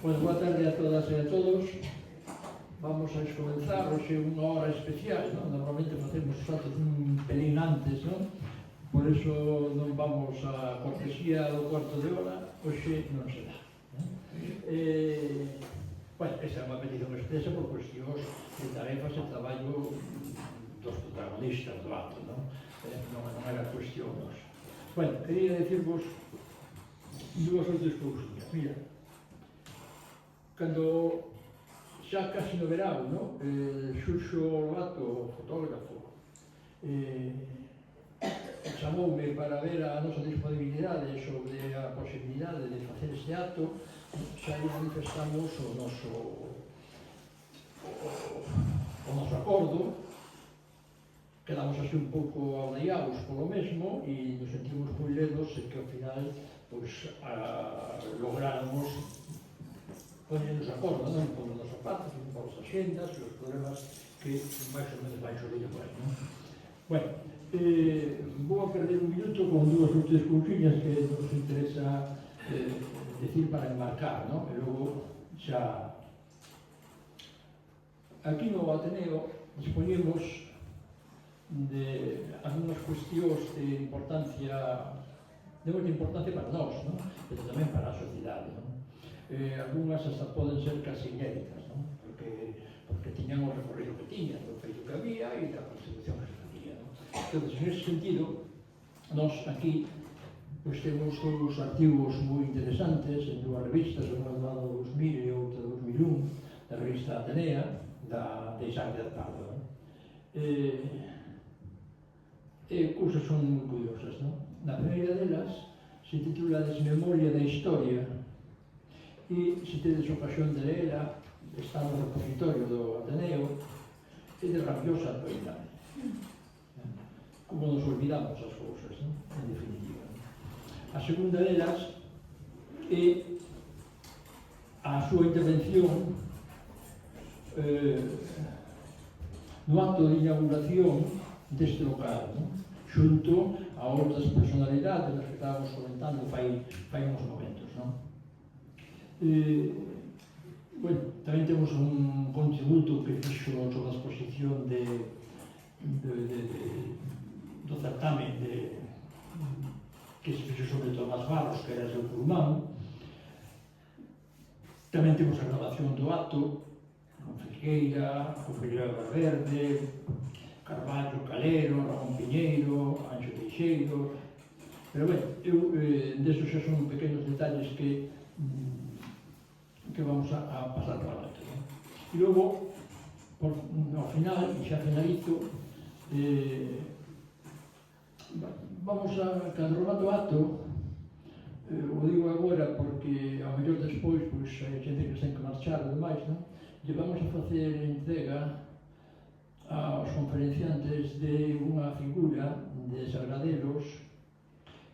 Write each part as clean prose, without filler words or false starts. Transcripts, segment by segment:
Bueno, boa tarde a todas e a todos. Vamos a comenzar hoxe unha hora especial, non? Normalmente facemos os actos un pelín antes, non? Por iso non vamos a cortesía do cuarto de hora, hoxe non será. Bueno, esa é unha petición expresa por cuestións de tarefas e traballo dos protagonistas do acto, non? Non era cuestión nosa. Bueno, quería decirvos dúas ou tres cousinhas. Mira, cando xa casi no verão, no? Xurxo Lobato, o fotógrafo, chamoume para ver a nosa disponibilidade sobre a posibilidade de facer este acto. Xa lle manifestamos o noso acordo, quedamos así un pouco aldeados polo mesmo e nos sentimos moi ledos e que ao final lográramos ponernos de acordo, non por os zapatos, non por as axendas e os problemas que máis ou menos vai xorrindo por aí, non? Bueno, vou a perder un minuto con dúas ou tres cousiñas que nos interesa decir para enmarcar, non? E logo xa... Aquí no Ateneo dispoñemos de algunhas cuestións de importancia, de moita importancia para nós, non? Pero tamén para a sociedade, non? Algúnas hasta poden ser casi inéditas, non? Porque tiñan o recorrido que tiñan, do feito que había e da constitución que se facía, non? Entón, en ese sentido, nós aquí pois temos dous artigos moi interesantes en dúas revistas, unha do ano 2000 e outra do 2001, da revista Atenea, de Isaac de Pardo, non? Cousas son moi curiosas, non? Na primeira delas se titula Desmemoria da Historia e se tedes ocasión de leela, está no repositorio do Ateneo, é de rabiosa actualidade. Como nos olvidamos as cousas, non? En definitiva. A segunda delas é a súa intervención no acto de inauguración deste local, non? Xunto a outras personalidades das que estábamos comentando fai uns momentos, non? Bueno, tamén temos un contributo que fixo sobre a exposición do certamen que se fixo sobre Tomás Barros, que era seu curmán. Tamén temos a grabación do acto con Filgueira, con Figueira Valverde, Carballo, Calero, Ramón Piñeiro, Anxo Teixeiro. Pero, ben, desos xa son pequenos detalles que vamos a pasar para alto. E logo, ao final, e xa finalizo, vamos a, cando remate o acto, o digo agora porque ao mellor despois, pois, hai xente que ten que marchar e demais, non? Lle vamos a facer entrega aos conferenciantes de unha figura de Sagradelos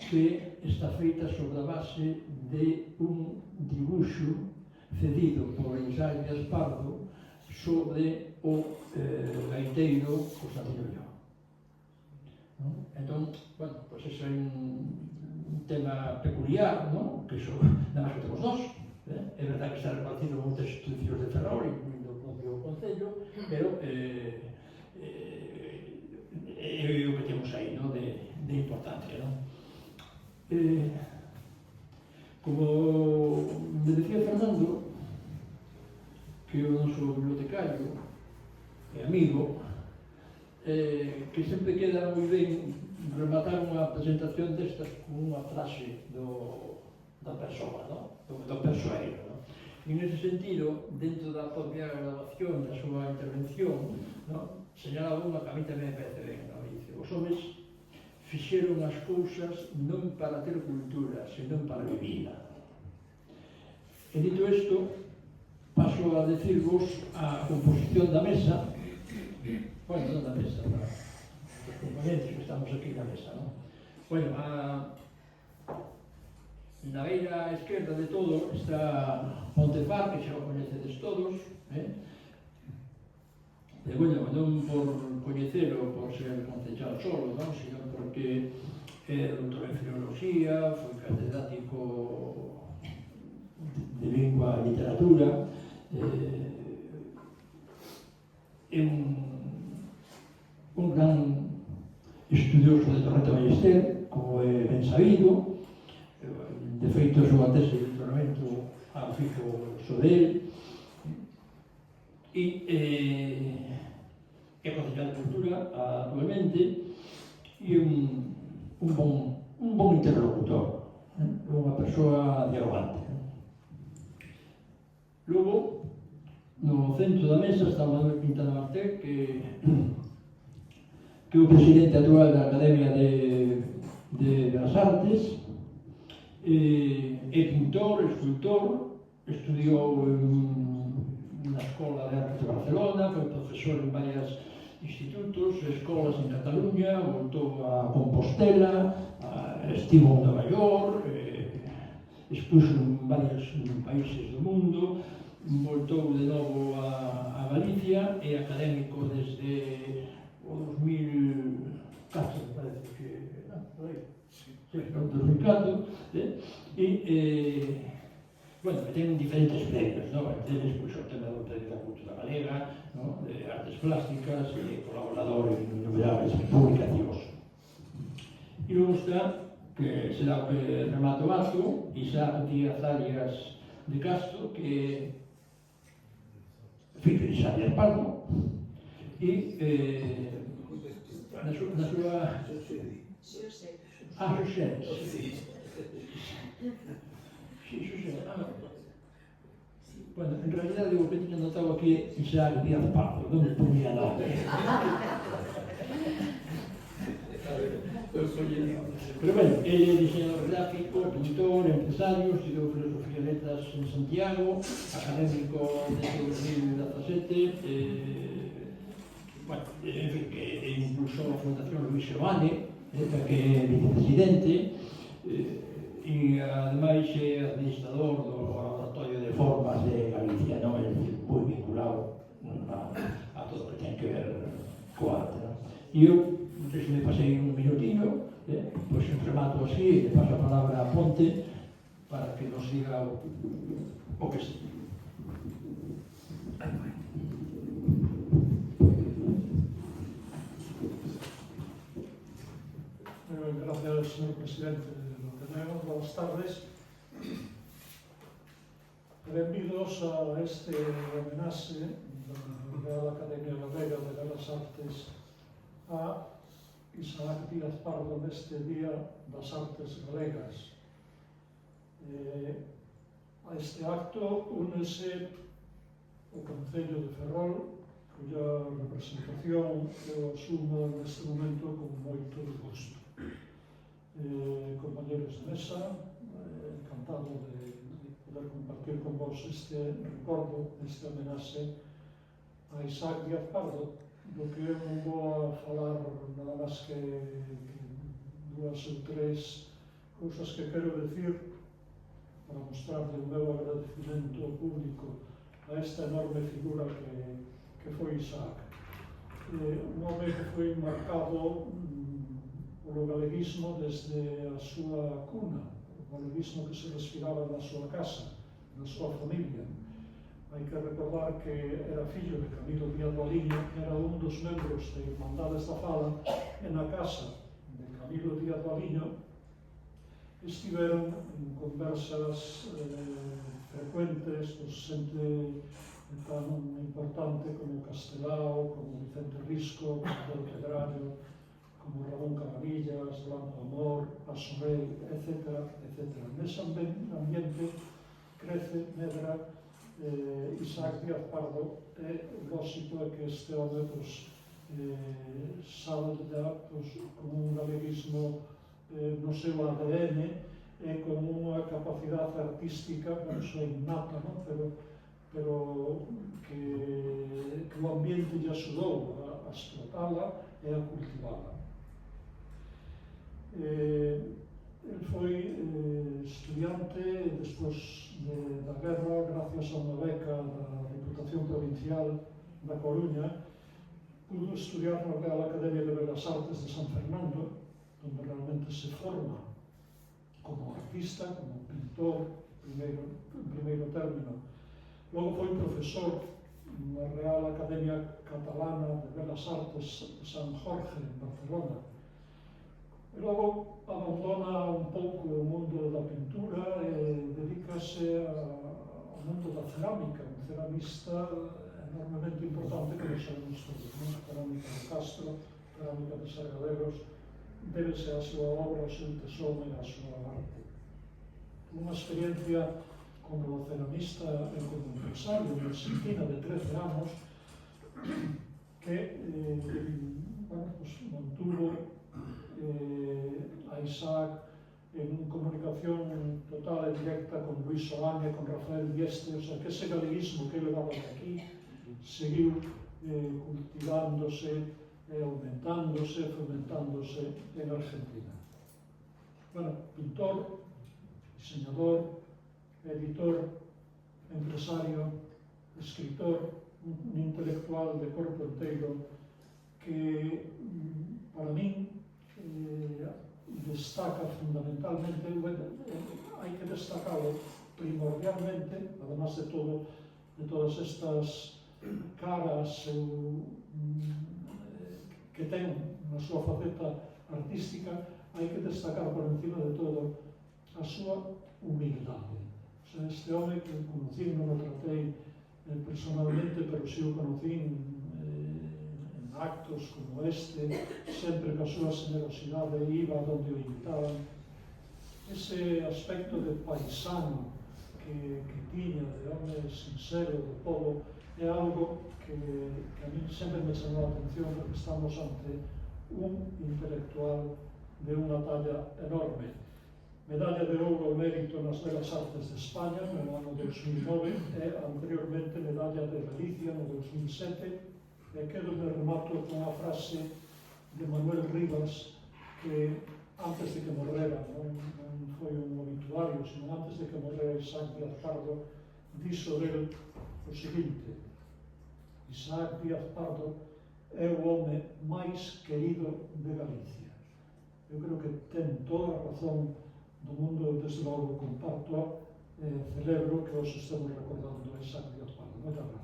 que está feita sobre a base de un dibuixo cedido por Isaac de Pardo sobre o gaiteiro Constantino León. Entón, bueno, pois ese é un tema peculiar, non? Que iso nada máis que temos nós. É verdade que está repartido en moitas institucións de Ferrol, incluindo o propio Concello, pero é o que temos aí, non? De importancia, non? Como me decía Fernando, que é o noso bibliotecario e amigo, que sempre queda moi ben rematar unha presentación destas con unha frase da persoa, do persoeiro, non? E nese sentido, dentro da propia grabación da súa intervención, señalaba unha que a mí tamén me parece ben, non? Dice, os homes fixeron as cousas non para ter cultura, senón para vivila. E dito isto, paso a decirvos a composición da mesa, bueno, non da mesa, para os componentes que estamos aquí na mesa, non? Bueno, na beira esquerda de todo está Montefar, que xa o coñecedes todos, e, bueno, non por coñecelo, por ser concechado solo, non? Sino porque é doutor en filoloxía, foi catedrático de lingua e literatura. É un gran estudioso de Torrente Ballester, como é ben sabido. De feito, a súa tese de doutoramento a fixo sobre él. É concejal de Cultura actualmente e un bon interlocutor, unha persoa dialogante. Logo, no centro da mesa está Manuel Quintana Martel, que é o presidente actual da Academia de las Artes. É pintor, escultor, estudiou na Escola de Artes de Barcelona, foi profesor en varios institutos, escolas en Cataluña, voltou a Compostela, estivo en Nova York, expuxo en varios países do mundo, voltou de novo a Galicia, é académico desde o 2004, me parece que... por aí. Sí, 2004, bueno, ten diferentes premios, ¿no? Tenes pues, o tema do Premio da Cultura Galega, ¿no? De artes plásticas, colaborador en innumerables publicacións. E logo está, que será o que remata o acto, Isaac Díaz Arias de Castro, que é fillo de Xavier Pardo, e na súa... Xosé. Sí, Xosé. Bueno, en realidad digo que tiña notado aquí Isaac Díaz Pardo, non me ponía nada. Pero bueno, él é diseñador gráfico, pintor, empresario, estudiou filosofía e letras en Santiago, académico desde 2017, bueno, en fin, que impulsou a Fundación Luis Giovanni, que é vicepresidente, e ademais é administrador do Laboratorio de Formas de Galicia, non? É dicir, moi vinculado a todo o que ten que ver coa arte. E eu, se me pasei un minutino, pois remato así, e paso a palabra a Ponte para que nos diga o que sí. Gracias, señor presidente del Ateneo. Buenas tardes. Benvidos a este homenaje da Real Academia Galega de Belas Artes a Isaac Díaz Pardo neste Día das Artes Galegas. A este acto únese o Concello de Ferrol, cuya representación eu asumo neste momento con moito gusto. Compañeros de mesa, encantado de poder compartir con vos este recordo, este homenaxe a Isaac Díaz Pardo, do que eu non vou a falar nada máis que dúas ou tres cousas que quero decir para mostrarle o meu agradecimento público a esta enorme figura que foi Isaac. Un home que foi marcado polo galeguismo desde a súa cuna, o galeguismo que se respiraba na súa casa, na súa familia. Hai que recordar que era fillo de Camilo Díaz Valiño, que era un dos membros de Irmandades da Fala, e na casa de Camilo Díaz Valiño estiveron en conversas frecuentes, pues, xente tan importante como Castelao, como Vicente Risco, como Del Pedrallo, como Ramón Caravillas, Blanco Amor, Paso Rey, etc. Nese ambiente crece, medra, Isaac Díaz Pardo. É lógico que este home salda con un galeguismo no seu ADN e con unha capacidade artística non só innata, non? pero que o ambiente lle axudou a explotala e a cultivala. El foi estudiante despois da guerra, gracias a unha beca da Diputación Provincial da Coruña, pudo estudiar na Real Academia de Belas Artes de San Fernando, onde realmente se forma como artista, como pintor, en primeiro término. Logo foi profesor na Real Academia Catalana de Belas Artes de San Jorge, en Barcelona. E logo abandona un pouco o mundo da pintura e dedícase ao mundo da cerámica, un ceramista enormemente importante que nos sabemos todos, non? A cerámica de Castro, a cerámica de Sargadelos, débese a súa obra, ao seu tesón e a súa arte. Unha experiencia como ceramista e como empresario en Argentina de 13 anos que mantuvo a Isaac en comunicación total e directa con Luis Solán e con Rafael Dieste, o sea, que ese galeguismo que ele daba aquí seguiu cultivándose, aumentándose, fomentándose en Argentina. Bueno, pintor, diseñador, editor, empresario, escritor, un intelectual de corpo inteiro que para min destaca fundamentalmente, hai que destacarlo primordialmente, además de todo, de todas estas caras que ten na súa faceta artística, hai que destacar por encima de todo a súa humildade. O sea, este home que conocí, non o tratei personalmente, pero si o conocí en actos como este, sempre ca súa generosidade iba donde o invitaban. Ese aspecto de paisano que tiña, de home sincero, de povo, é algo que a mí sempre me chamou a atención, porque estamos ante un intelectual de unha talla enorme. Medalla de ouro ao mérito nas Belas Artes de España no ano 2009 e anteriormente medalla de Galicia no 2007. E quedo me remato con unha frase de Manuel Rivas que antes de que morrera, non foi un obituario, sino antes de que morrera Isaac Díaz Pardo, dixo del o seguinte: Isaac Díaz Pardo é o home máis querido de Galicia. Eu creo que ten toda a razón do mundo, desde logo comparto, celebro que hoxe estemos recordando a Isaac Díaz Pardo. Moitas gracias.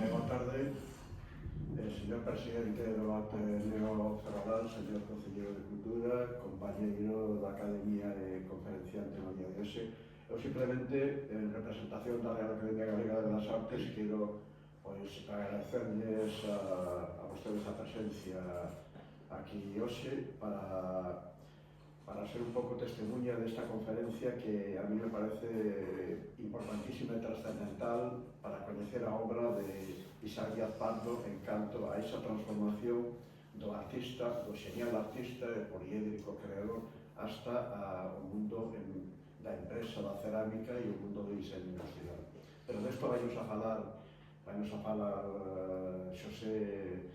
Boa tarde, señor presidente do Ateneo Ferrolán, señor concelleiro de Cultura, compañeiro da Academia e conferenciante no día de hoxe. Eu simplemente, en representación da Real Academia Galega de las Artes, quero agradecerles a vostedes a presencia aquí hoxe para ser un pouco testemunha desta conferencia que a mí me parece importantísima e trascendental para coñecer a obra de Isaac Díaz Pardo en canto a esa transformación do artista, do genial artista e poliédrico creador hasta o mundo da empresa da cerámica e o mundo do diseño industrial. Pero desto vainos a falar Xosé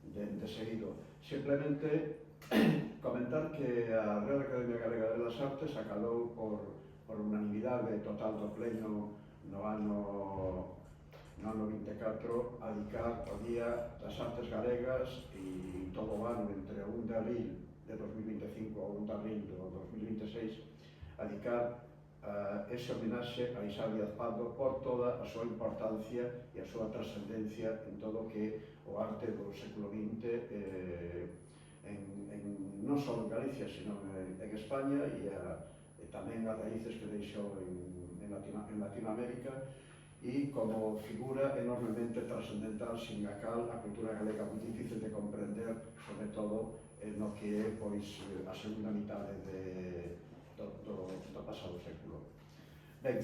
de seguido. Simplemente comentar que a Real Academia Galega de las Artes acalou por unanimidade total do pleno no ano 24 a dedicar o Día das Artes Galegas e todo o ano entre o 1 de abril de 2025 ao 1 de abril do 2026 a dedicar ese homenaxe a Isaac Díaz Pardo por toda a súa importancia e a súa trascendencia en todo o que o arte do século XX non só en Galicia, sino en España e tamén as raíces que deixou en Latinoamérica e como figura enormemente trascendental sin a cal a cultura galega moi difícil de comprender, sobre todo no que é a segunda mitade do pasado século. Ben,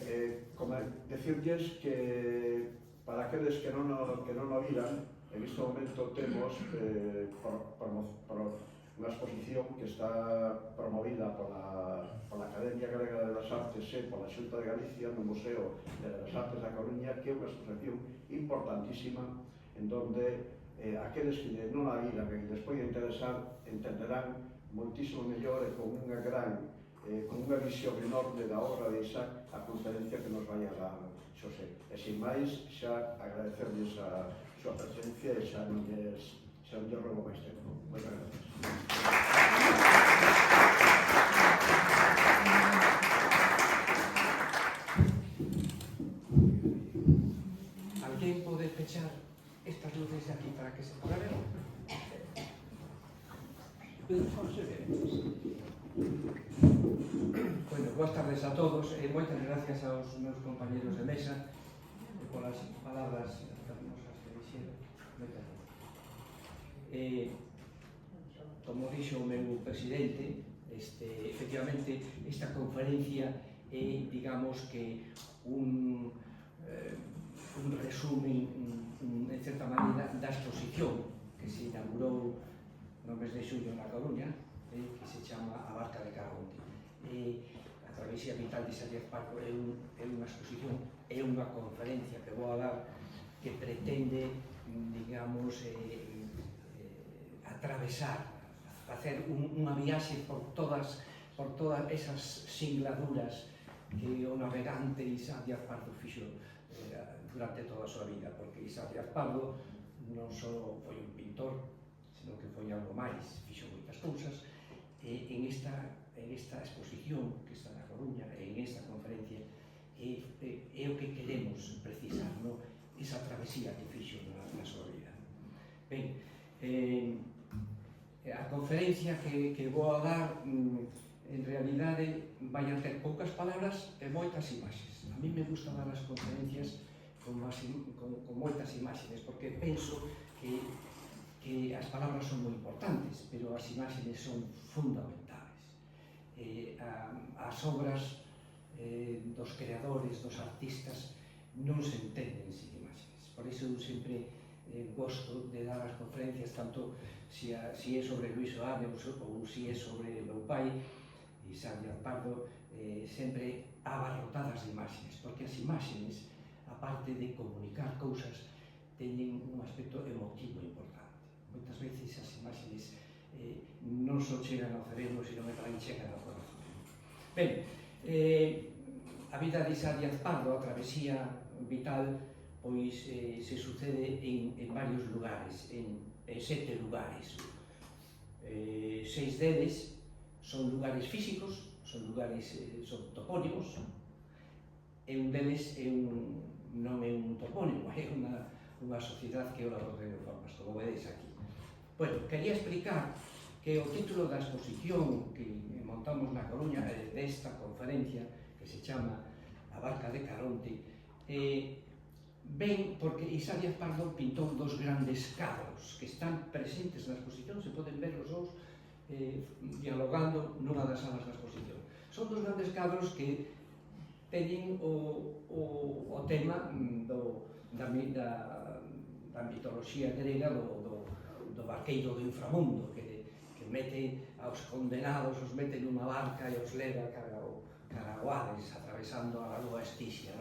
como decirles que para aqueles que non o viran, en este momento temos unha exposición que está promovida pola Academia Galega de las Artes e pola Xunta de Galicia no Museo de las Artes da Coruña, que é unha exposición importantísima en donde aqueles que non a viran e que les pode interesar entenderán moitísimo mellor e con unha visión enorme da obra de Isaac a conferencia que nos vai a dar Xosé. E sin máis, xa agradecerles a súa presencia e xa xa mellor logo máis tempo. Moitas gracias. Alguén pode pechar estas luces de aquí para que se poda ver? Bueno, boas tardes a todos e moitas gracias aos meus compañeros de mesa polas palabras fermosas que dixeron. Moitas gracias. Como dixo o meu presidente, efectivamente, esta conferencia é, digamos que, un resumen, en certa maneira, da exposición que se inaugurou no mes de xullo na Coruña, que se chama A Barca de Caronte. A travesía vital de Sánchez Parco é unha exposición, é unha conferencia que vou a dar que pretende, digamos, atravesar, facer unha viaxe por todas esas singladuras que o navegante Isaac Díaz Pardo fixo durante toda a súa vida, porque Isaac Díaz Pardo non só foi un pintor, senón que foi algo máis, fixo moitas cousas, e en esta exposición que está na Coruña, en esta conferencia, é o que queremos precisar, no? Esa travesía que fixo na súa vida. Ben, a conferencia que vou a dar, en realidade, vai a ter poucas palabras e moitas imaxes. A mí me gusta dar as conferencias con moitas imaxes, porque penso que as palabras son moi importantes, pero as imaxes son fundamentales. As obras dos creadores, dos artistas, non se entenden sin imaxes. Por iso eu sempre gosto de dar as conferencias, tanto si é sobre Luis Oane ou si é sobre o meu pai, Isaac Díaz Pardo, sempre abarrotadas de imaxes, porque as imaxes, aparte de comunicar cousas, teñen un aspecto emotivo importante. Moitas veces as imaxes non só chegan ao cerebro, sino que tamén chegan ao corazón. Ben, a vida de Isaac Díaz Pardo, a travesía vital, pois se sucede en varios lugares, en 7 lugares. 6 deles son lugares físicos, son topónimos, e un deles non é un topónimo, é unha sociedade que é o Laboratorio de Formas, como vedes aquí. Bueno, quería explicar que o título da exposición que montamos na Coruña, desta conferencia, que se chama A Barca de Caronte, ben porque Isaac Díaz Pardo pintou dos grandes cadros que están presentes na exposición, se poden ver os dous dialogando nunha das salas da exposición. Son dos grandes cadros que teñen o tema da mitoloxía grega do barqueiro do inframundo, que mete aos condenados, os mete nunha barca e os leva cara ao Hades, atravesando a lúa Estixia.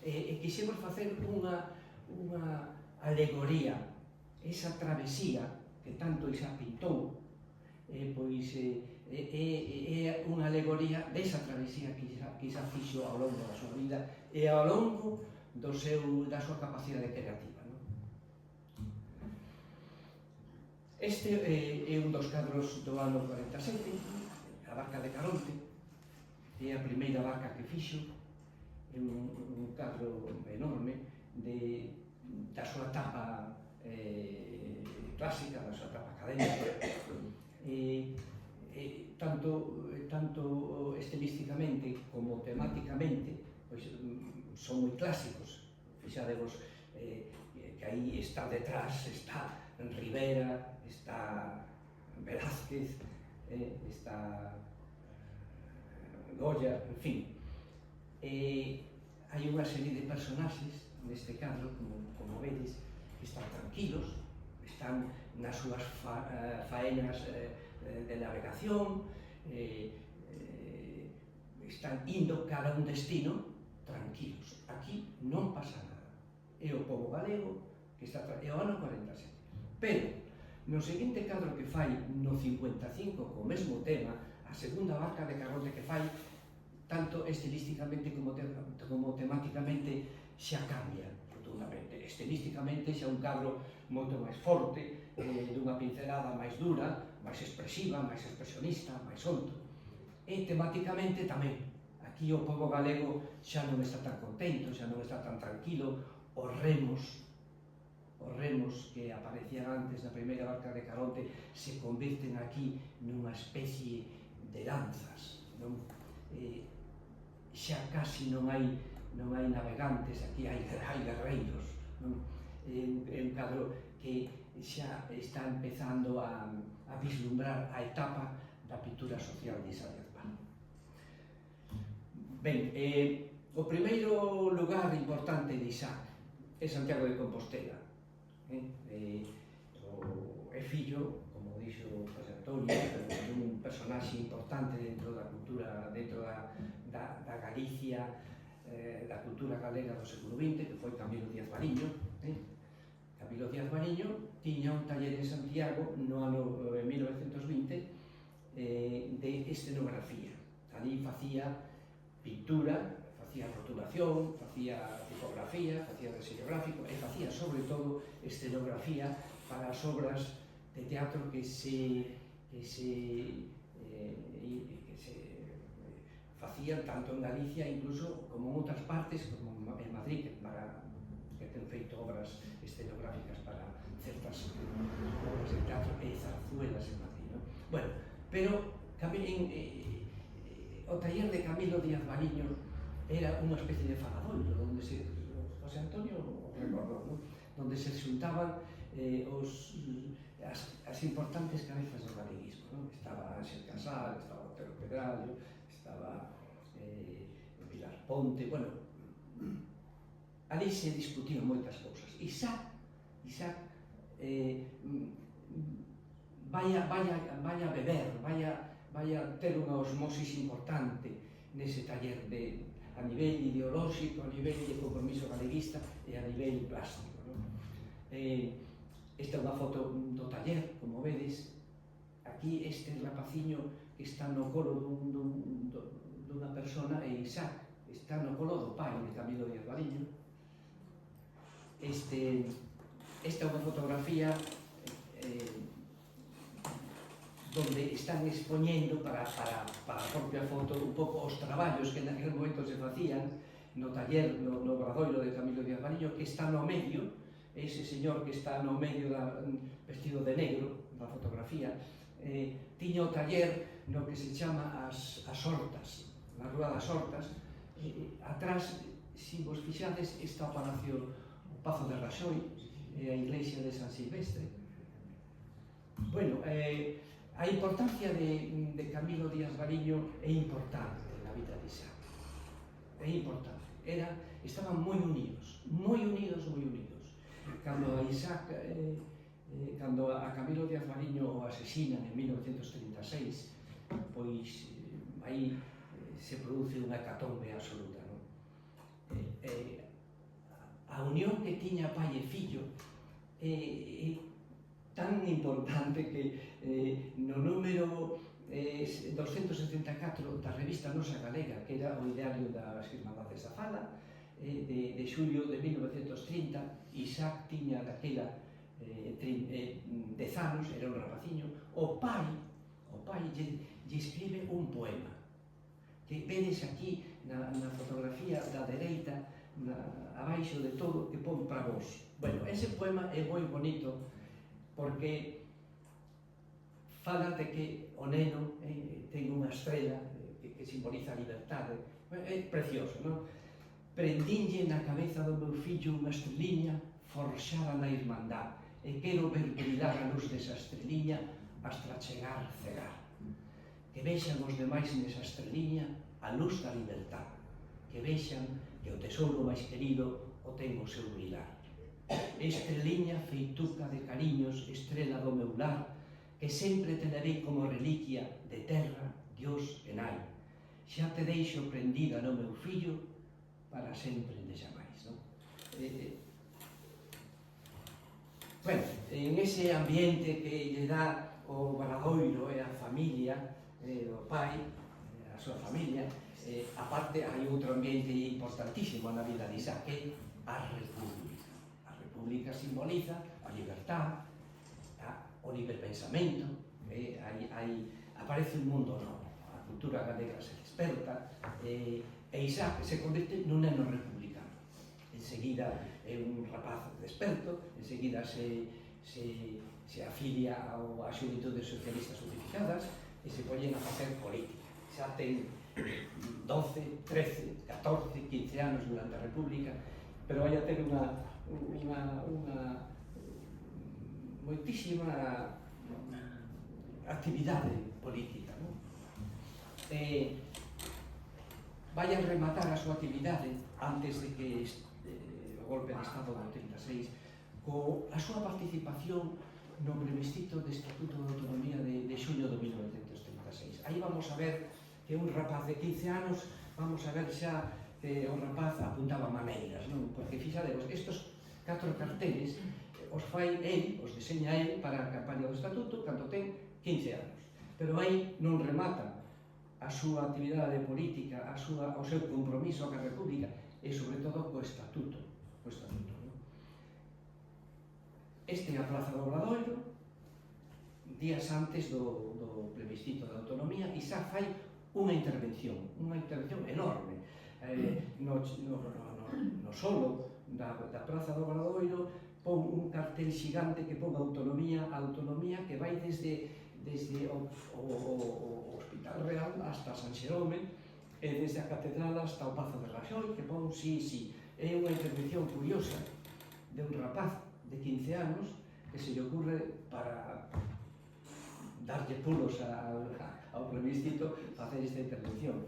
E quixemos facer unha alegoría, esa travesía que tanto Isaac pintou, pois é unha alegoría desa travesía que Isaac fixo ao longo da súa vida e ao longo da súa capacidade creativa. Este é un dos cadros do ano 47, a Barca de Caronte, é a primeira barca que fixo, é un cadro enorme da súa etapa clásica, da súa etapa académica, tanto estilísticamente como temáticamente, pois son moi clásicos. Fixadevos que aí está detrás, está Rivera, está Velázquez, está Goya, en fin. Hai unha serie de personaxes neste cadro, como vedes, que están tranquilos, están nas súas faenas de navegación, están indo cara a un destino tranquilos. Aquí non pasa nada. É o pobo galego que está é o ano 47. Pero, no seguinte cadro que fai no 55 co mesmo tema, a segunda barca de Caronte que fai, tanto estilísticamente como temáticamente, xa cambia rotundamente. Estilísticamente xa un cadro moito máis forte, dunha pincelada máis dura, máis expresiva, máis expresionista, máis solto. E temáticamente tamén. Aquí o pobo galego xa non está tan contento, xa non está tan tranquilo. Os remos que aparecían antes na primeira barca de Caronte se convirten aquí nunha especie de lanzas, non? Xa casi non hai navegantes, aquí hai guerreiros, non? É un cadro que xa está empezando a vislumbrar a etapa da pintura social de Isabel Pal. Ben, o primeiro lugar importante de Isaac é Santiago de Compostela. É fillo, como dixo José Antonio, un personaxe importante dentro da cultura, dentro da Galicia, da cultura galega do século XX, que foi Camilo Díaz Mariño. Camilo Díaz Mariño tiña un taller en Santiago no ano 1920 de escenografía. Ali facía pintura, facía rotulación, facía tipografía, facía diseño gráfico e facía, sobre todo, escenografía para as obras de teatro que se facían tanto en Galicia incluso como en outras partes, como en Madrid, que ten feito obras escenográficas para certas obras de teatro e zarzuelas en Madrid, non? Bueno, pero o taller de Camilo Díaz Mariño era unha especie de faladoiro onde José Antonio recordou, non? Onde se xuntaban as importantes cabezas do galeguismo, non? Estaba Ángel Casal, estaba Otero Pedrallo, estaba Pilar Ponte, bueno, ali se discutían moitas cousas. Isaac vai a beber, vai a ter unha osmosis importante nese taller a nivel ideolóxico, a nivel de compromiso galeguista e a nivel plástico, non? Esta é unha foto do taller, como vedes. Aquí este rapaciño que está no colo dunha persona e Isaac está no colo do pai de Camilo Díaz Mariño. Esta é unha fotografía donde están expoñendo para a propia foto un pouco os traballos que naquele momento se facían no taller, no obradoiro de Camilo Díaz Mariño, que está no medio, ese señor que está no medio vestido de negro da fotografía, tiña o taller no que se chama as Hortas, na Rúa das Hortas. Atrás, se vos fixades, está o Palacio, o Pazo de Raxoi e a Iglesia de San Silvestre. Bueno, a importancia de Camilo Díaz Mariño é importante na vida de Isaac. É importante. Estaban moi unidos. Cando a Camilo Díaz Mariño o asesinan en 1936, pois aí se produce unha hecatombe absoluta, non? A unión que tiña pai e fillo é tan importante que no número 274 da revista Nosa Galega, que era o ideario das Irmandades da Fala, de xulio de 1930, Isaac tiña daquela 10 anos, era un rapaciño. O pai lle escribe un poema que vedes aquí na fotografía da dereita, abaixo de todo, que pon para vos. Bueno, ese poema é moi bonito porque fala de que o neno ten unha estrela que simboliza a liberdade. É precioso, non? Prendinlle na cabeza do meu fillo unha estreliña forxada na irmandad e quero ver brillar a luz desa estreliña hasta chegar cegar. Que vexan os demais nesa estreliña a luz da libertad. Que vexan que o tesouro máis querido o ten o seu brillar. Estreliña feituca de cariños, estrela do meu lar, que sempre te darei como reliquia de terra, Dios e nai. Xa te deixo prendida no meu fillo para sempre endexamais, non? Bueno, en ese ambiente que lle dá o Obradoiro e a familia, o pai, a súa familia, aparte hai outro ambiente importantísimo na vida de Isaac, que é a República. A República simboliza a libertad, a o libre pensamento, aparece un mundo novo, a cultura galega se desperta, e Isaac se converte nun neno republicano. Enseguida é un rapaz desperto, enseguida se afilia a Xuventúdes Socialistas Unificadas e se poñen a facer política. Xa ten 12, 13, 14, 15 anos durante a República, pero vai a ter unha moitísima actividade política, non? Vai a rematar a súa actividade antes de que o golpe de Estado do 36 a súa participación no plebiscito de Estatuto de Autonomía de xuño de 1936. Aí vamos a ver que un rapaz de 15 anos, vamos a ver xa que o rapaz apuntaba maneiras, non? Porque fixadevos, estos 4 carteles os fai el, os deseña el para a campaña do Estatuto cando ten 15 anos. Pero aí non remata a súa actividade política, o seu compromiso ca República e, sobre todo, co Estatuto. Este é a Praza do Obradoiro, días antes do plebiscito da autonomía, e xa fai unha intervención enorme no solo da Praza do Obradoiro. Pon un cartel xigante que pon autonomía, que vai desde o Hospital Real hasta San Xerome e desde a Catedral hasta o Pazo de Raxoi, que pon sí. É unha intervención curiosa de un rapaz de 15 anos que se lle ocurre para darlle pulos ao plebiscito facer esta intervención.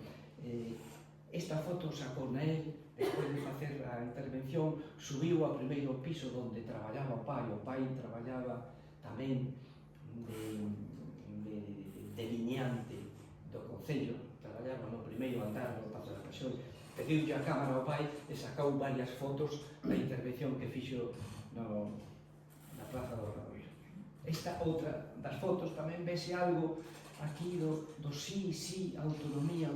Esta foto sacou na él, despois de facer a intervención, subiu ao primeiro piso onde traballaba o pai. O pai traballaba tamén de delineante do Concello, traballaba no primeiro andar do Pazo de Raxoi. Pediulle a cámara ao pai e sacou varias fotos da intervención que fixo na Praza do Obradoiro. Esta outra das fotos tamén vese algo aquí do sí, autonomía,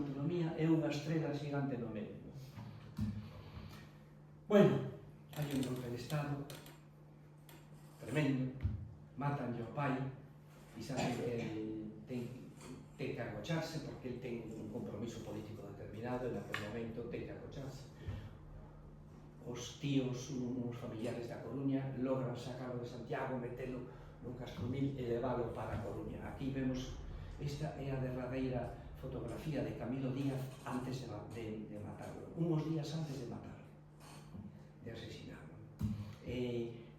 e unha estrela xigante no medio. Bueno, hai un golpe de Estado tremendo, matanlle ao pai e sabe que ten que agocharse porque ele ten un compromiso político determinado e naquele momento ten que agocharse. Os tíos, uns familiares da Coruña, logran sacarlo de Santiago, metelo nun Castromil e leválo para a Coruña. Aquí vemos, esta é a derradeira fotografía de Camilo Díaz antes de matarlo, uns días antes de matarlo, de asesinarlo.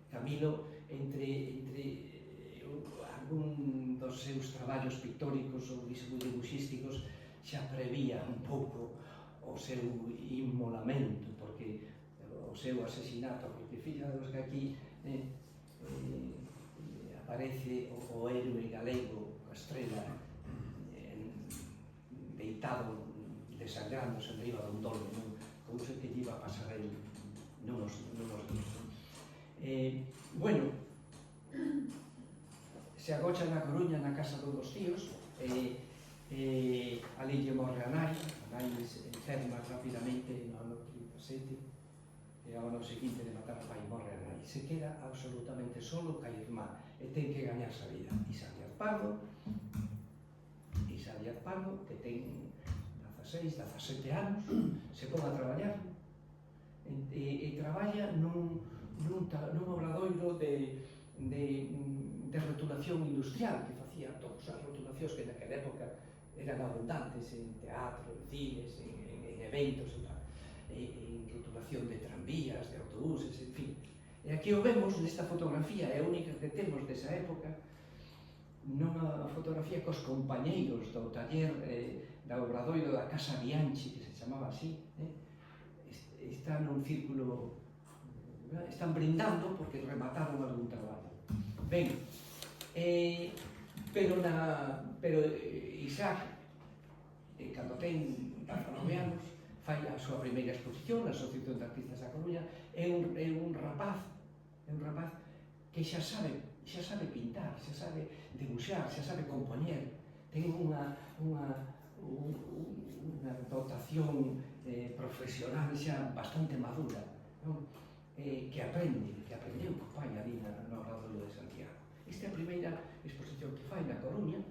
Camilo, entre algún dos seus traballos pictóricos ou dibuxísticos, xa prevía un pouco o seu inmolamento, porque o seu asesinato, porque fíxados que aquí aparece o héroe galego, a estrela, deitado, desangrándose en riba dun dolme, cousa que lle iba a pasar a ele nunos días. Bueno, se agocha na Coruña, na casa dos tíos, ali lle morre a nai enferma rapidamente no ano 37, e ao ano seguinte de matar a pai morre a nai. Se queda absolutamente solo ca irmá e ten que gañarse a vida. Isa Díaz Pardo, que ten 16, 17 anos, se pon a traballar e traballa nun obradoiro de rotulación industrial, que facía todas as rotulacións que naquela época eran abundantes en teatro, en cines, en eventos, en rotulación de tranvías, de autobuses, en fin. E aquí o vemos nesta fotografía, é a única que temos desa época, nunha fotografía cos compañeiros do taller da obradoiro da Casa Bianchi, que se chamaba así, está nun círculo, están brindando porque remataron algún traballo. Ben, pero Isaac, cando ten 19 anos, fai a súa primeira exposición na Asociación de Artistas da Coruña. É un rapaz que xa sabe pintar, xa sabe dibuixar, xa sabe compoñer, ten unha dotación profesional xa bastante madura, que aprendeu co pai ali no Obradoiro de Santiago. Esta é a primeira exposición que fai na Coruña,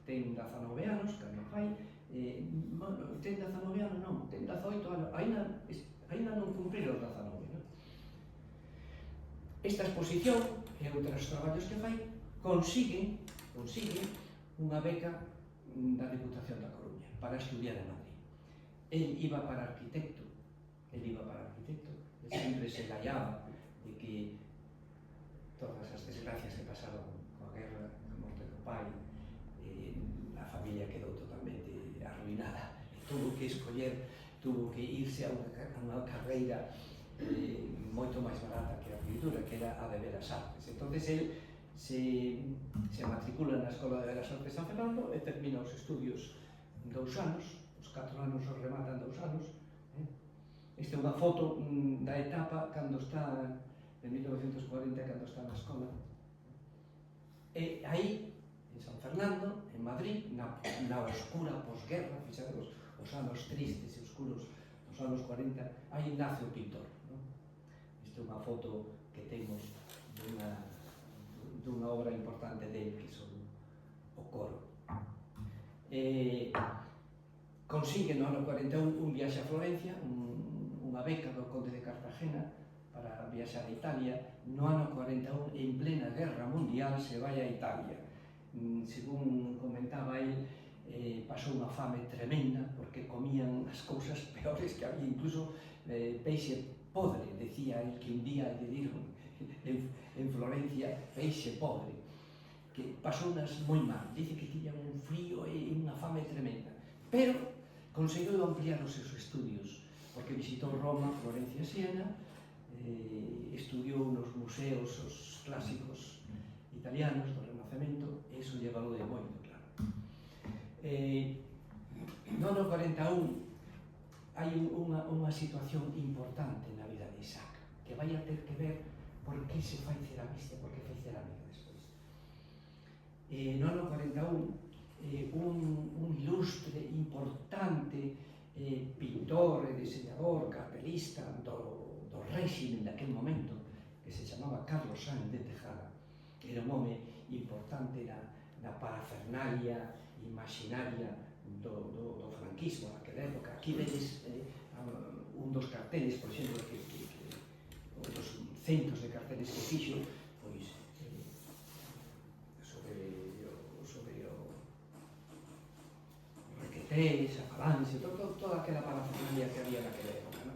ten 19 anos, cando fai, ten 19 anos non, ten 18 anos, ainda non cumprir os 19, non? Esta exposición e outros traballos que fai consiguen unha beca da Diputación da Coruña para estudiar en Madrid. El iba para arquitecto, el sempre se gallaba de que todas as desgracias que pasaron coa guerra, a morte do pai, a familia quedou totalmente arruinada, tuvo que escoller, tuvo que irse a unha carreira moito máis barata que a arquitectura, que era a de Belas Artes. Entonces el se matricula na Escola de Belas Artes de San Fernando e termina os estudios 2 anos, os 4 anos os rematan 2 anos. Esta é unha foto da etapa cando está, en 1940, cando está na escola. E aí, en San Fernando, en Madrid, na oscura posguerra, fixados os anos tristes e oscuros dos anos 40, aí nace o pintor. Esta é unha foto que temos dunha obra importante dele, que son o coro. Consigue no ano 41 un viaxe a Florencia, unha beca do Conde de Cartagena para viaxar a Italia. No ano 41, en plena guerra mundial, se vai a Italia. Según comentaba el, pasou unha fame tremenda porque comían as cousas peores que había, incluso peixe podre, decía el, que un día lle diron en Florencia peixe podre, que pasou unas moi mal, dice que tiñan un frío e unha fame tremenda, pero conseguiu ampliar os seus estudios, porque visitou Roma, Florencia e Siena, estudiou nos museos os clásicos italianos do Renacemento, e iso llevalo de moito claro. No ano 41 hai unha situación importante na vida de Isaac, que vai a ter que ver por que se fai ceramista, por que fai cerámica despois. No ano 41, un ilustre, importante pintor e diseñador, cartelista do réxime daquel momento, que se chamaba Carlos Sáenz de Tejada, que era un home importante na parafernalia imaginaria do franquismo naquela época. Aquí vedes un dos carteles, por exemplo, un dos centos de carteles que fixo, pois, sobre o requetés, a falange, toda aquela parafernalia que había naquela época, non?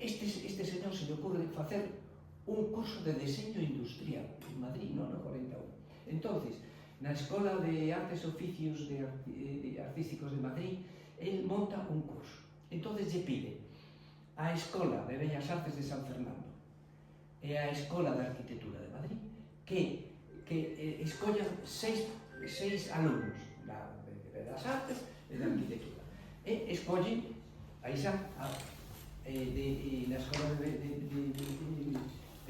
Este señor se le ocurre facer un curso de diseño industrial en Madrid, no ano 41. Entonces, na Escola de Artes e Oficios Artísticos de Madrid, el monta un curso. Entonces lle pide a Escola de Bellas Artes de San Fernando e a Escola de Arquitectura de Madrid que escollan seis alumnos de Bellas Artes e de Arquitectura. E escollen a Isaac na Escola de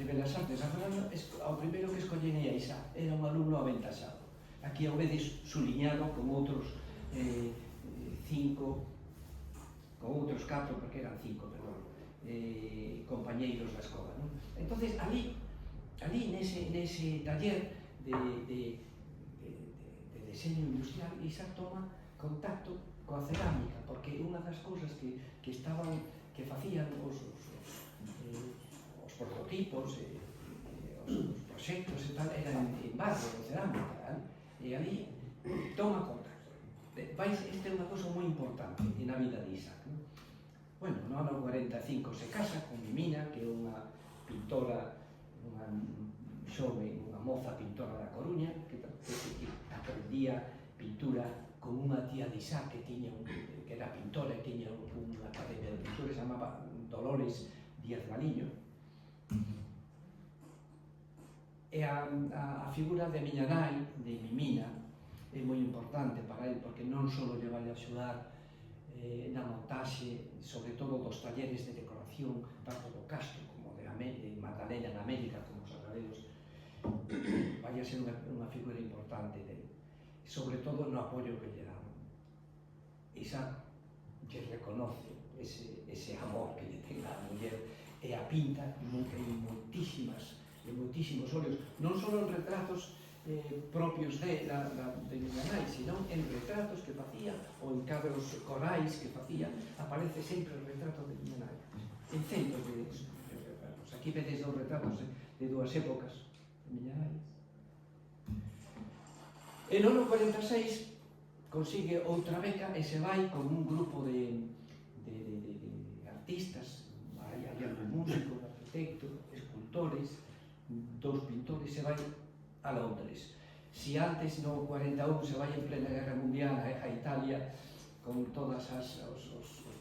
Bellas Artes de San Fernando. O primeiro que escollen é a Isaac, era un alumno aventaxado. Aquí ao vedes suliñado con outros 4, porque eran 5, perdón, compañeiros da escola, non? Entonces, ali nese taller de diseño industrial, Isaac toma contacto coa cerámica, porque unha das cousas que facían os prototipos, os proxectos e tal, eran en barro, en cerámica, e ali toma contacto. Esta é unha cousa moi importante na vida de Isaac, non? Bueno, no ano 45 se casa con Mimina, que é unha pintora, unha xove, unha moza pintora da Coruña, que aprendía pintura con unha tía de Isaac que era pintora e tiña unha academia de pintura que se chamaba Dolores Díaz Valiño. E a figura de miña nai, de Mimina, é moi importante para ele, porque non só lle vai axudar na montaxe, sobre todo dos talleres de decoración, tanto do Castro como de Magdalena en América, como os agaredos, vai a ser unha figura importante dele, sobre todo no apoio que lle dan. Isaac lle reconoce ese amor que lle ten a muller e a pinta en moitísimas moitísimos óleos, non só en retratos propios de miña nai, senón en retratos que facía ou en cadros corais que facía, aparece sempre o retrato de miña nai, en centros de retratos. Aquí vedes os retratos de dúas épocas de miña nai. E no ano 46 consigue outra beca e se vai con un grupo de artistas, había un músico, un arquitecto, escultores, 2 pintores, se vai a Londres. Si antes no 41 se vai en plena guerra mundial a Italia con todos os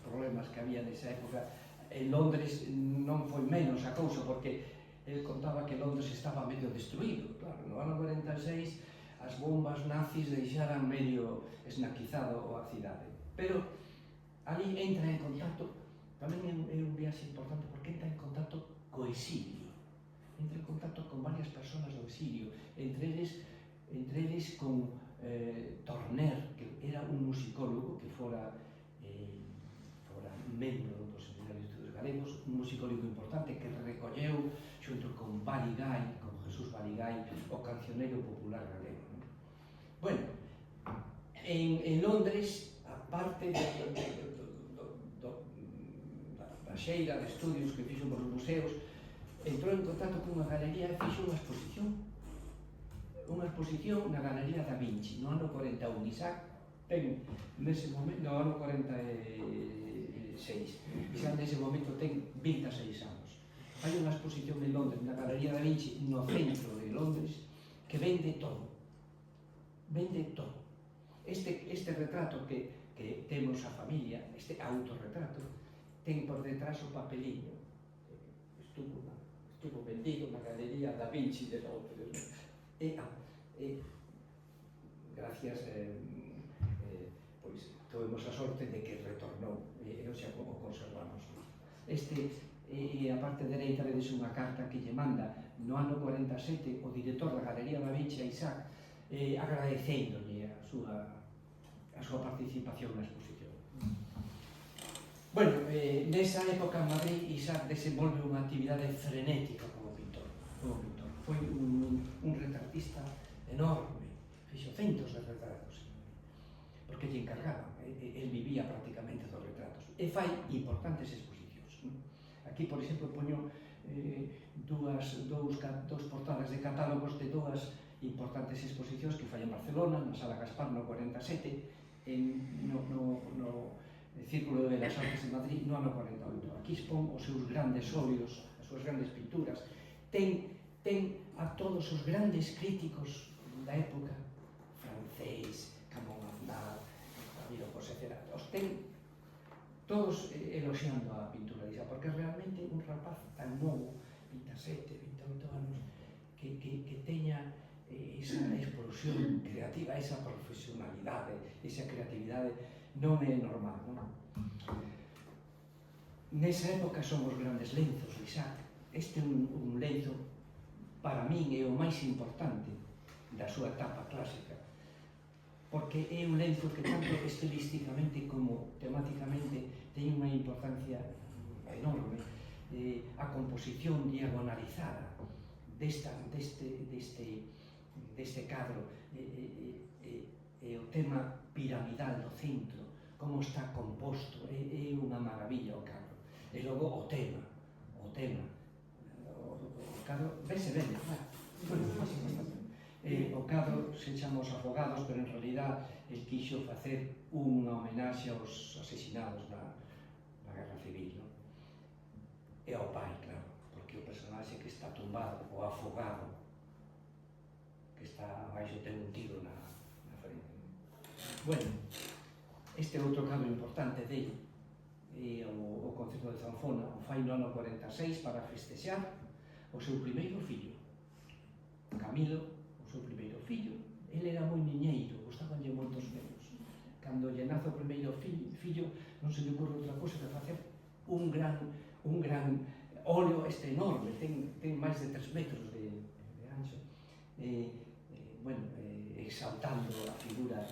problemas que había nesa época, en Londres non foi menos a cousa, porque el contaba que Londres estaba medio destruído. Claro, no ano 46 as bombas nazis deixaran medio esnaquizado a cidade. Pero ali entra en contacto, tamén é un viaxe importante porque entra en contacto co exilio. Entra en contacto con varias persoas do exilio, entre eles con Torner, que era un musicólogo que fora membro do Seminario de Estudos Galegos, un musicólogo importante que recolleu xunto con Baligay, con Jesús Baligay, o cancioneiro popular galego. Bueno, en Londres, aparte da xeira de estudios que fixo nos museos, entrou en contacto con unha galería e fixo unha exposición na Galería da Vinci, no ano 41. Isaac ten, nese momento, no ano 46, Isaac nese momento ten 26 anos. Hai unha exposición en Londres, na Galería da Vinci, no centro de Londres, que vende todo. Vende todo. Este retrato que temos a familia, este autorretrato, ten por detrás o papeliño. Estuvo vendido na Galería da Vinci de Londres. Gracias, pois, tuvemos a sorte de que retornou, e xa como conservamos. A parte dereita vedes unha carta que lle manda no ano 47 o director da Galería da Vinci a Isaac, agradecéndolle a súa participación na exposición. Bueno, nesa época en Madrid, Isaac desenvolve unha actividade frenética como pintor. Foi un retratista enorme, fixo centos de retratos, porque lle encargaban, el vivía prácticamente dos retratos, e fai importantes exposicións. Aquí, por exemplo, poño dous portadas de catálogos de dúas importantes exposicións que fai en Barcelona, na Sala Gaspar, no 47, no Círculo de Belas Artes de Madrid, no ano 48. Aquí expón os seus grandes óleos, as súas grandes pinturas. Ten a todos os grandes críticos da época, francés, Camon Aznal, Ramiro José Cera, os ten todos eloxiando a pintura de Isaac, porque realmente un rapaz tan novo, 27, 28 anos, que teña esa explosión creativa, esa profesionalidade, esa creatividade, non é normal, non? Nesa época son os grandes lenzos de Isaac. Este é un lenzo, para min, é o máis importante da súa etapa clásica, porque é un lenzo que tanto estilísticamente como temáticamente ten unha importancia enorme. A composición diagonalizada deste cadro, e o tema piramidal do centro, como está composto, é unha maravilla o cadro. E logo o tema, o cadro, vese ben, o cadro se chama Os Afogados, pero en realidad el quixo facer unha homenaxe aos asesinados na Guerra Civil, non? E ao pai, claro, porque o personaxe que está tumbado, o afogado, que está abaixo, ten un tiro na frente. Bueno, este é outro cadro importante dele, o concerto de Zanfona, o fai no ano 46 para festexar o seu primeiro fillo. Camilo, o seu primeiro fillo, ele era moi niñeiro, gustabanlle moitos nenos. Cando lle nace o primeiro fillo, non se lle ocurre outra cousa que facer un gran óleo este enorme, ten máis de 3 metros de ancho, exaltando a figura,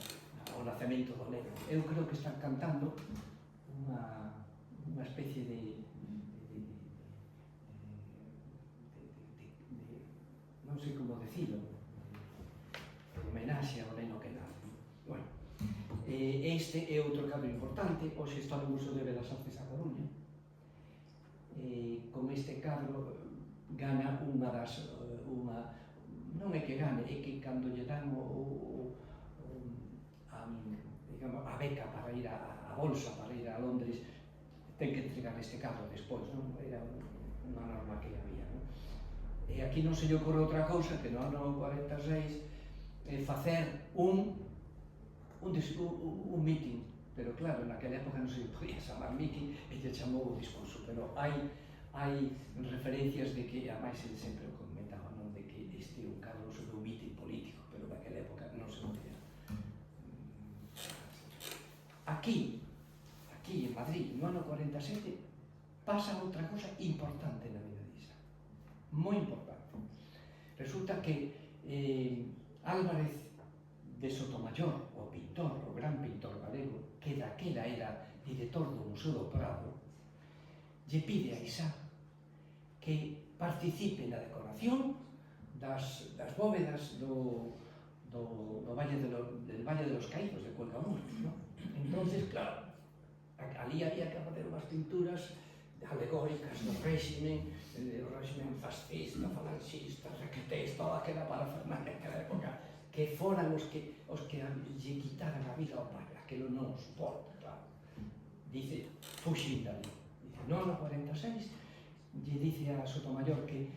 o nacemento do negro. Eu creo que están cantando unha especie de desaparecido, en homenaxe ao neno que nace. Bueno, este é outro cadro importante, hoxe está no Museo de Belas Artes a Coruña. Con este cadro gana unha das... non é que gane, é que cando lle dan a beca para ir a bolsa, para ir a Londres, ten que entregar este cadro despois, non? Era unha norma que había, non? E aquí non se lle ocorre outra cousa que no ano 46 facer un meeting, pero claro, naquela época non se podía chamar meeting e lle chamou o discurso, pero hai referencias de que, a máis ele sempre o comentaba, non? De que este é un cadro sobre un meeting político, pero naquela época non se podía. Aquí en Madrid, no ano 47, pasa outra cosa importante na vida de Isaac, moi importante. Resulta que Álvarez de Sotomayor, o pintor, o gran pintor galego, que daquela era director do Museo do Prado, lle pide a Isaac que participe na decoración das bóvedas do Valle de los Caídos, de Cuencamuros, ¿no? Entonces, claro, ali había que facer unhas pinturas alegóricas do régimen fascista, falanxista, requetés, toda aquela parafernalia naquela época, que foran os que lle quitaran a vida ao pai, aquilo non o suporta, claro. Dice, fuxin dali. Dice, no ano 46, lle dice a Sotomayor que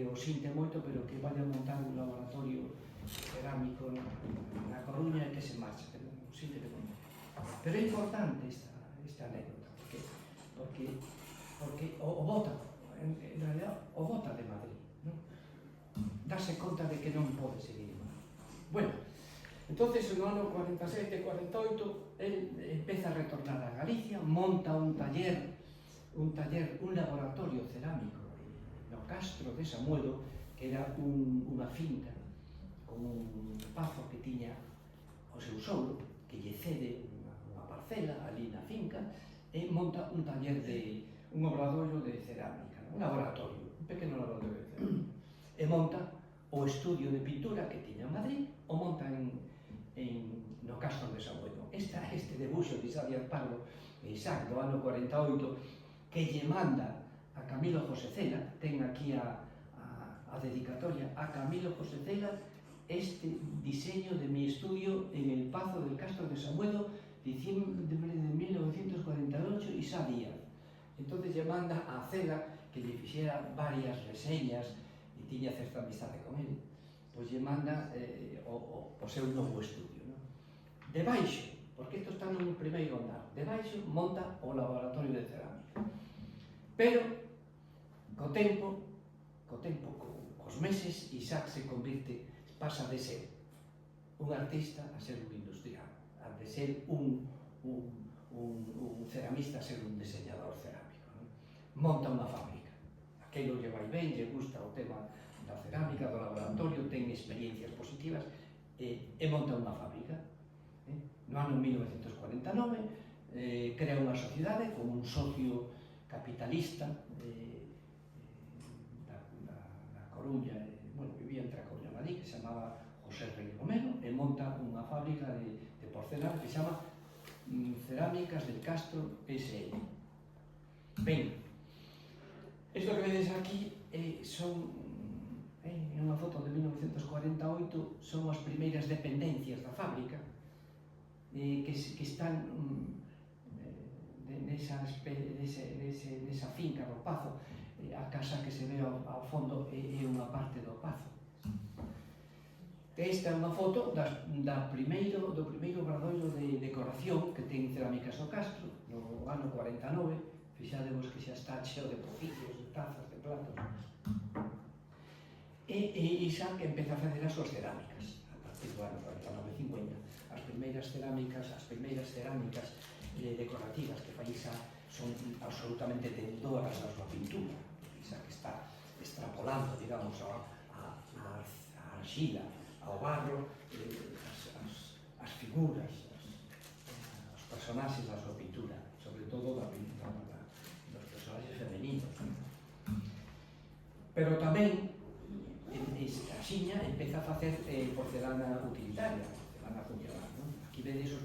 o sinte moito, pero que vaya a montar un laboratorio cerámico na Coruña e que se marcha, que non sinte de moito. Pero é importante esta anécdota, porque o vota, en realidad, o vota de Madrid, non? Dase conta de que non pode seguir mal. Bueno, entonces no ano 47, 48, él empeza a retornar a Galicia, monta un laboratorio cerámico no Castro de Samuedo, que era unha finca con un pazo que tiña o seu solo, que lle cede unha parcela ali na finca, e monta un obradoiro de cerámica, un laboratorio, un pequeno laboratorio de cerámica, e monta o estudio de pintura que tiña en Madrid, o monta no Castro de Samuedo. Este debuxo de Isaac Díaz Pardo, Isaac do ano 48, que lle manda a Camilo José Cela, ten aquí a dedicatoria a Camilo José Cela, este diseño de mi estudio en el Pazo del Castro de Samuedo, diciembre de 1948, Isaac Díaz. Entonces lle manda a Cela que lle fixera varias reseñas e tiña certa amistade con ele, pois lle manda o seu novo estudio, non? Debaixo, porque isto está nun primeiro andar, debaixo monta o laboratorio de cerámica. Pero, co tempo, cos meses, Isaac se convirte, pasa de ser un artista a ser un industrial, a de ser un ceramista a ser un diseñador cerámico, non? Monta unha fábrica. Aquelo lle vai ben, lle gusta o tema da cerámica, do laboratorio, ten experiencias positivas e monta unha fábrica. No ano 1949 crea unha sociedade con un socio capitalista da Coruña, vivía entre a Coruña e Madrid, que se chamaba José Rey Romero, e monta unha fábrica de porcelana que se chama Cerámicas del Castro S.L. Ben, isto que vedes aquí son unha foto de 1948, son as primeiras dependencias da fábrica que están nesa finca do Pazo. A casa que se ve ao fondo é unha parte do Pazo. Esta é unha foto do primeiro obradoiro de decoración que ten Cerámicas do Castro, no ano 49, fixadevos que xa está cheo de pocillos, de tazas, de platos. E Isaac empeza a facer as súas cerámicas, a partir do ano 49-50. As primeiras cerámicas decorativas que fai Isaac son absolutamente tendedoras a súa pintura. Isaac está extrapolando, digamos, a arxila, ao barro, as figuras, os personaxes da súa pintura, sobre todo da pintura dos personaxes femeninos. Pero tamén, así Siña empeza a facer porcelana utilitaria, porcelana funcional, non? Aquí vedes as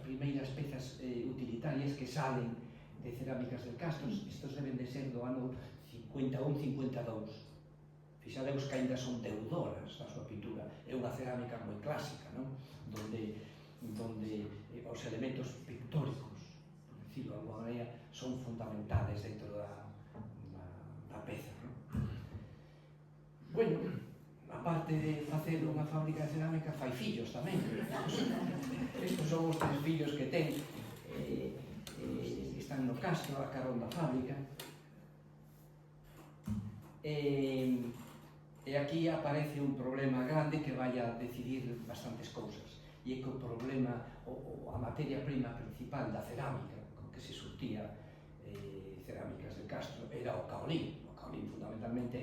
primeiras pezas utilitarias que salen de Cerámicas del Castro. Estos deben de ser do ano 51-52. Fixadeus que ainda son deudoras da súa pintura. É unha cerámica moi clásica, non? Donde os elementos pictóricos, por decirlo de alguma maneira, son fundamentales dentro da peza, non? Bueno, aparte de facer unha fábrica de cerámica, fai fillos tamén. Estos son os 3 fillos que ten, están no castro, a carón da fábrica. E aquí aparece un problema grande que vai a decidir bastantes cousas. E é que o problema, a materia prima principal da cerámica con que se surtía Cerámicas del Castro era o caolín. O caolín fundamentalmente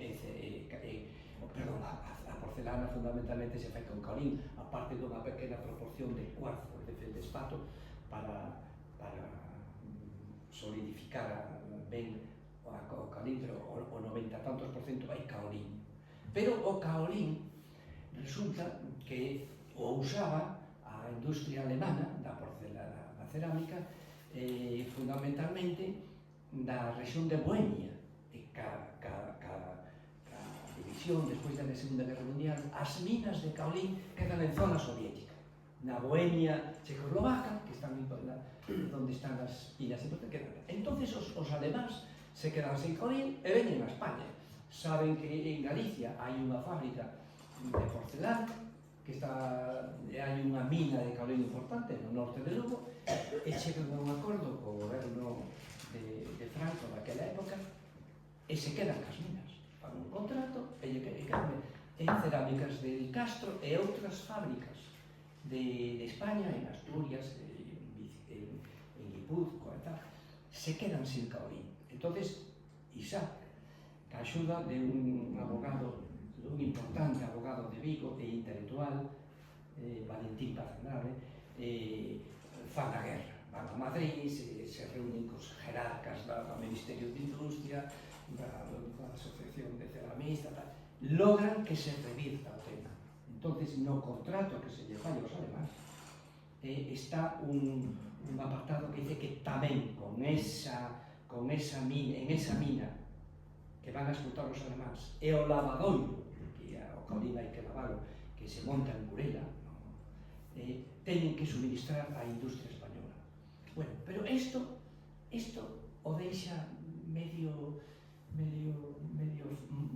a porcelana fundamentalmente se fai con caolín, aparte dunha pequena proporción de cuarzo, de feldespato, para solidificar ben o caolín, pero o 90 tantos % é caolín. Pero o caolín resulta que o usaba a industria alemana da porcelana, da cerámica, fundamentalmente da rexión de Bohemia, e ca división despois da Segunda Guerra Mundial, as minas de caolín quedan en zona soviética, na Bohemia checoslovaca, que están onde están as minas de porcelana. Entonces os alemáns se quedan sen caolín e veñen a España. Saben que en Galicia hai unha fábrica de porcelana, que hai unha mina de caolín importante no norte de Lugo, e chegan a un acordo co goberno de Franco daquela época, e se quedan cas minas. Fan un contrato e quedan en Cerámicas del Castro e outras fábricas de España, en Asturias, en Guipúzcoa e tal, se quedan sin caolín. Entonces, Isaac, a axuda de un abogado, un importante abogado de Vigo e intelectual, Valentín Paz Andrade, fan a guerra. Van a Madrid, se reúnen cos jerarcas do Ministerio de Industria, da Asociación de Ceramistas, logran que se revirta o tema. Entonces, no contrato que se lle fai aos alemáns, está un apartado que dice que tamén con esa mina que van a explotar os alemáns, e o lavadoiro, que o caolín hai que lavalo, que se monta en Burela, teñen que suministrar á industria española. Bueno, pero isto o deixa medio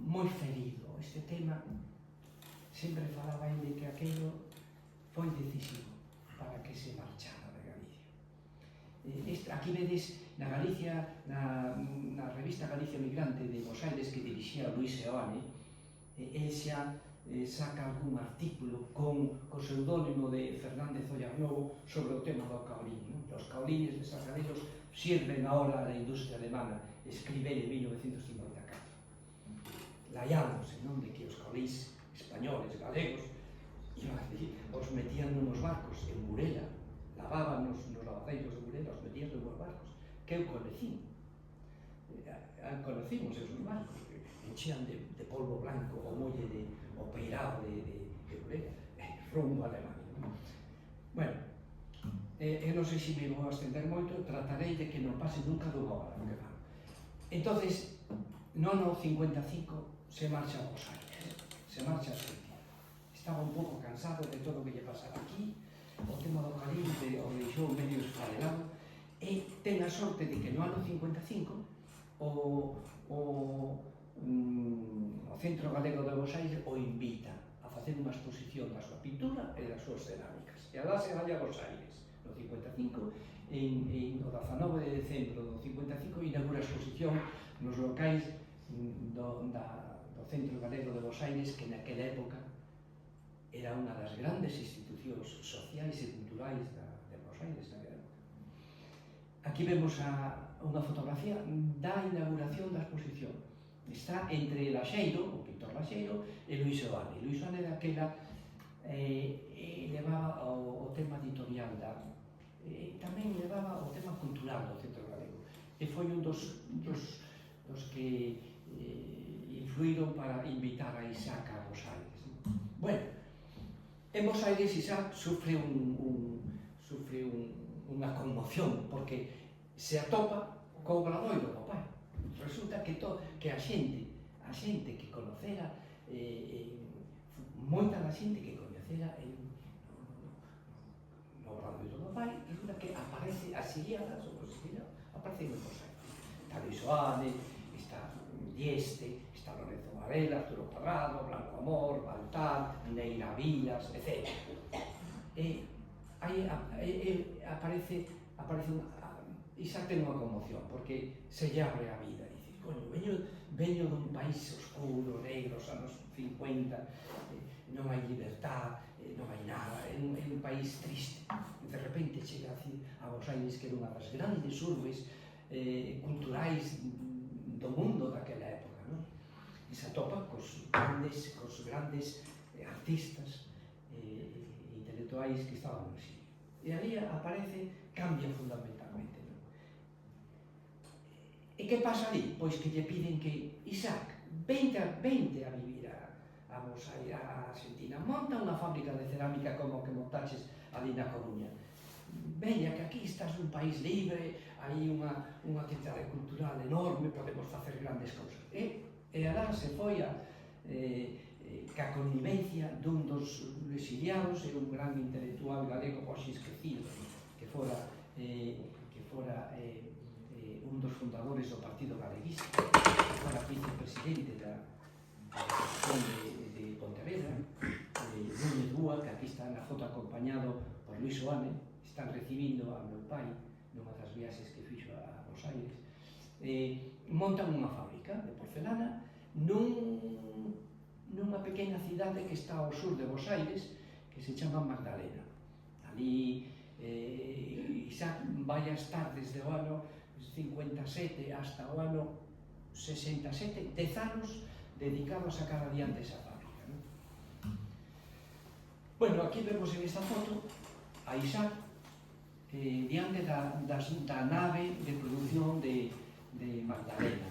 moi ferido. Este tema, sempre falaba de que aquello foi decisivo para que se marchara de Galicia. Aquí vedes na Galicia, na revista Galicia Migrante de Bos Aires, que dirixía Luis Seoane, el xa saca algún artículo con o pseudónimo de Fernández Ollarlobo sobre o tema do caolín. Os caolines de Sargadelos sirven ahora a la industria alemana, escribe en 1954. Laiándose, non, de que os caolíns españoles, galegos, os metían nos barcos en Burela, lavábanos nos lavaceiros de Burela, os metían nos barcos, que eu conecín. Conocimos esos barcos que enchían de polvo blanco o molle o peirado de Burela, rumbo a Alemania. Bueno, eu non sei se me vou a estender moito, tratarei de que non pase nunca dunha hora. Entonces, no 55 se marcha a Bos Aires, se marcha a Suecia. Estaba un pouco cansado de todo o que lle pasaba aquí, o tema do caolín o deixou medio esfarelado, e ten a sorte de que no ano 55 o Centro Galego de Bos Aires o invita a facer unha exposición da súa pintura e das súas cerámicas. E alá se vai a Bos Aires, no 55, o 19 de decembro do 55, inaugura a exposición nos locais do Centro Galego de Bos Aires, que naquela época era unha das grandes institucións sociais e culturais de Bos Aires naquela época. Aquí vemos unha fotografía da inauguración da exposición. Está entre Laxeiro, o pintor Laxeiro, e Luis Seoane. Luis Seoane daquela levaba o tema editorial tamén levaba o tema cultural do Centro Galego, e foi un dos que influíron para invitar a Isaac a Bos Aires. Bueno, en Bos Aires Isaac sufre unha conmoción, porque se atopa co obradoiro do pai. Resulta que a xente que conocera, moita da xente que conocera no obradoiro do pai, resulta que aparece asiliadas, ou exiliadas, aparece en Bos Aires. Está Luis Oane, está Dieste, está Lorenzo Varela, Arturo Parrado, Blanco Amor, Baltar, Neira Vilas, etc. Aí aparece Isaac ten unha conmoción, porque se lle abre a vida. Dice, coño, veño dun país oscuro, negro, os anos 50, non hai libertad, non hai nada, é un país triste. De repente chega a Bos Aires, que era unha das grandes urbes culturais do mundo daquela época, non? E se atopa cos grandes artistas intelectuais que estaban no exilio. E ali cambia fundamentalmente, non? E que pasa ali? Pois que lle piden que Isaac, vente a vivir a Bos Aires, a Argentina, monta unha fábrica de cerámica como que montaches ali na Coruña. Veña, que aquí estás nun país libre, hai unha actividade cultural enorme, podemos facer grandes cousas. E alá se foi ca connivencia dun dos exiliados, era un gran intelectual galego, hoxe esquecido, que fora un dos fundadores do Partido Galeguista, que fora vicepresidente da Asociación de Pontevedra, Núñez Búa, que aquí está na foto acompañado por Luis Oane, están recibindo a meu pai nunha das viaxes que fixo a Bos Aires. Montan unha fábrica de porcelana nunha pequena cidade que está ao sur de Bos Aires, que se chama Magdalena. Ali Isaac vai a estar desde o ano 57 hasta o ano 67, 10 anos dedicados a sacar adiante esa fábrica, non? Bueno, aquí vemos en esta foto a Isaac diante da nave de produción de Magdalena.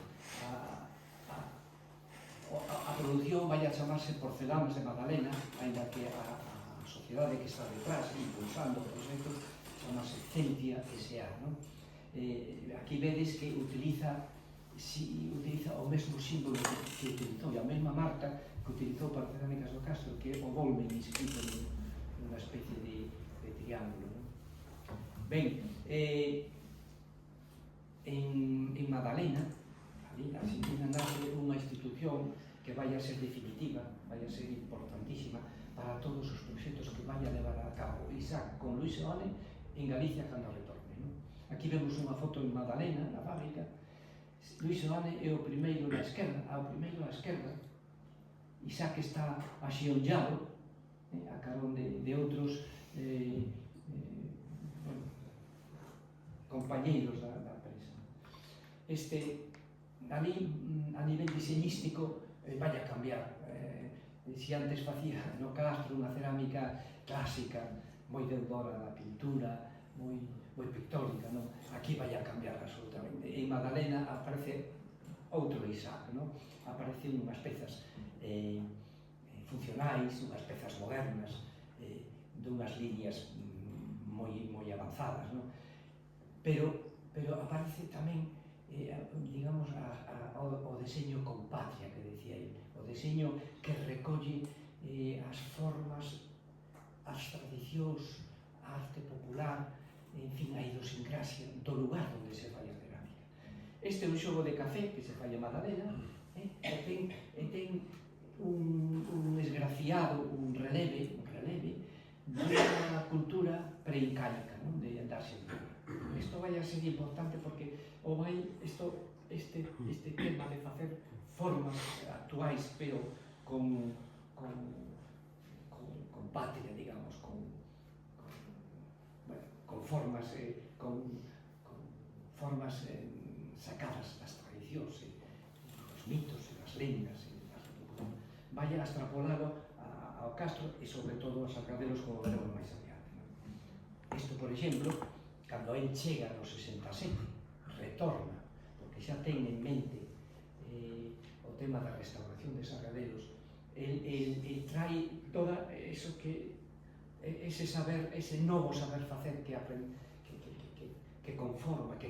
A produción vai a chamarse Porcelanas de Magdalena, ainda que a sociedade que está detrás, impulsando o proxecto, chamase Centia S.A., non? Aquí vedes que utiliza o mesmo símbolo que utilizou, a mesma marca que utilizou para Cerámicas do Castro, que é o dolmen inscrito nunha especie de triángulo, non? Ben, en Magdalena, ali, a Argentina, nace unha institución que vai a ser definitiva, vai a ser importantísima para todos os proxectos que vai a levar a cabo Isaac con Luis Oane en Galicia cando retorne, non? Aquí vemos unha foto en Magdalena, na fábrica. Luis Oane é o primeiro na esquerda, Isaac está axionllado a carón de outros compañeiros da empresa. Ali, a nivel diseñístico, vai a cambiar. Se antes facía no Castro unha cerámica clásica, moi deudora da pintura, moi pictórica, non? Aquí vai a cambiar absolutamente. En Magdalena aparece outro Isaac, non? Aparecen unhas pezas funcionais, unhas pezas modernas, dunhas líneas moi avanzadas, non? Pero aparece tamén, digamos, o deseño con patria que decía ele, o deseño que recolle as formas, as tradicións, a arte popular, en fin, a idiosincrasia do lugar onde se fai a cerámica. Este é un xogo de café que se fai a Magdalena, e ten un esgrafiado, un releve dunha cultura preincaica, non? De Argentina. Isto vai a ser importante porque este tema de facer formas actuais, pero con patria, digamos, con formas sacadas das tradicións, dos mitos e das lendas, vai a extrapolalo ao Castro e sobre todo aos Sargadelos, como veremos máis adiante. Isto, por exemplo, cando ele chega no 67, retorna, porque xa ten en mente o o tema da restauración de sargadelos, el trae todo eso ese saber, ese novo saber facer que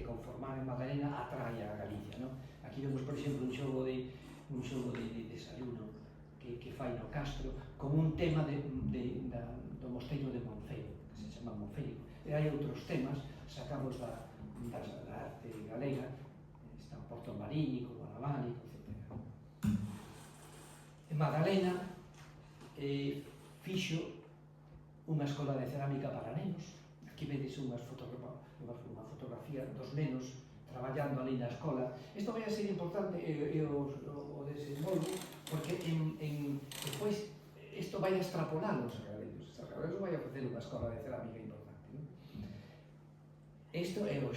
conformar en Madalena atrae a Galicia, ¿no? Aquí vemos, por exemplo, un xogo de desayuno que fai no Castro con un tema do mosteiro de Monfeo, que se chama Monfeo. E hai outros temas sacados da arte galega, está o Porto Marínico, o Anabánico, etc. En Madalena fixo unha escola de cerámica para nenos. Aquí vedes unha fotografía dos nenos traballando ali na escola. Isto vai a ser importante o desenvolvo, porque depois isto vai a extrapolar os sargadelos. Os sargadelos vai a facer unha escola de cerámica importante, non? Isto é o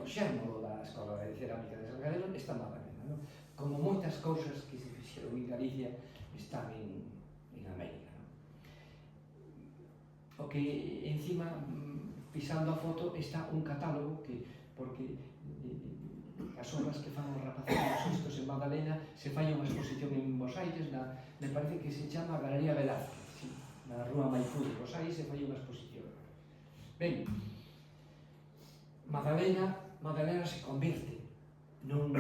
xérmolo da escola de cerámica de Sargadelo, está en Madalena, non? Como moitas cousas que se fixeron en Galicia están en América, non? O que encima, pisando a foto, está un catálogo porque as obras que fan os rapaciños estos en Madalena se fai unha exposición en Bos Aires, me parece que se chama Galería Velázquez, sí, na Rúa Maipú de Bos Aires se fai unha exposición. Ben, Madalena se convirte nun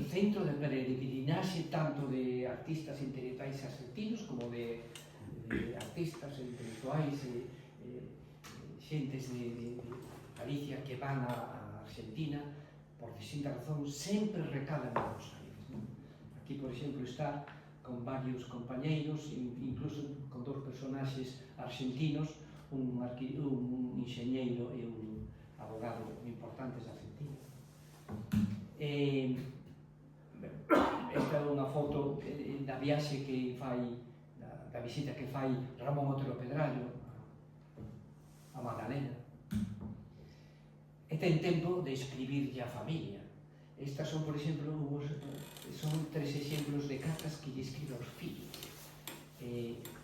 centro de peregrinaxe tanto de artistas intelectuais argentinos como de artistas intelectuais xentes de Galicia que van a Argentina por distintas razóns, sempre recalan en Buenos Aires, non? Aquí, por exemplo, está con varios compañeiros, incluso con dos personaxes argentinos, un enxeñeiro e un abogado importantes de Argentina. Esta é unha foto da viaxe que fai, da visita que fai Ramón Otero Pedrallo a Madalena. E ten tempo de escribirlle a familia. Estas son, por exemplo, son 3 exemplos de cartas que lle escribe aos fillos.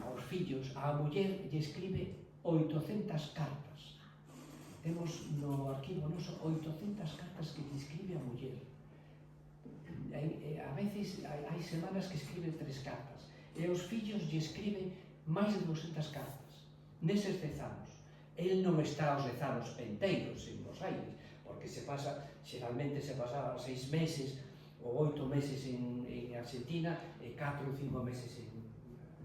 Aos fillos, a muller lle escribe 800 cartas. Temos no arquivo noso 800 cartas que lle escribe a muller. A veces hai semanas que escribe 3 cartas. E aos fillos lle escribe máis de 200 cartas. Neses 10 anos. El non está aos 10 anos enteiros en Bos Aires, porque xeralmente se pasaba 6 meses ou 8 meses en Argentina e 4 ou 5 meses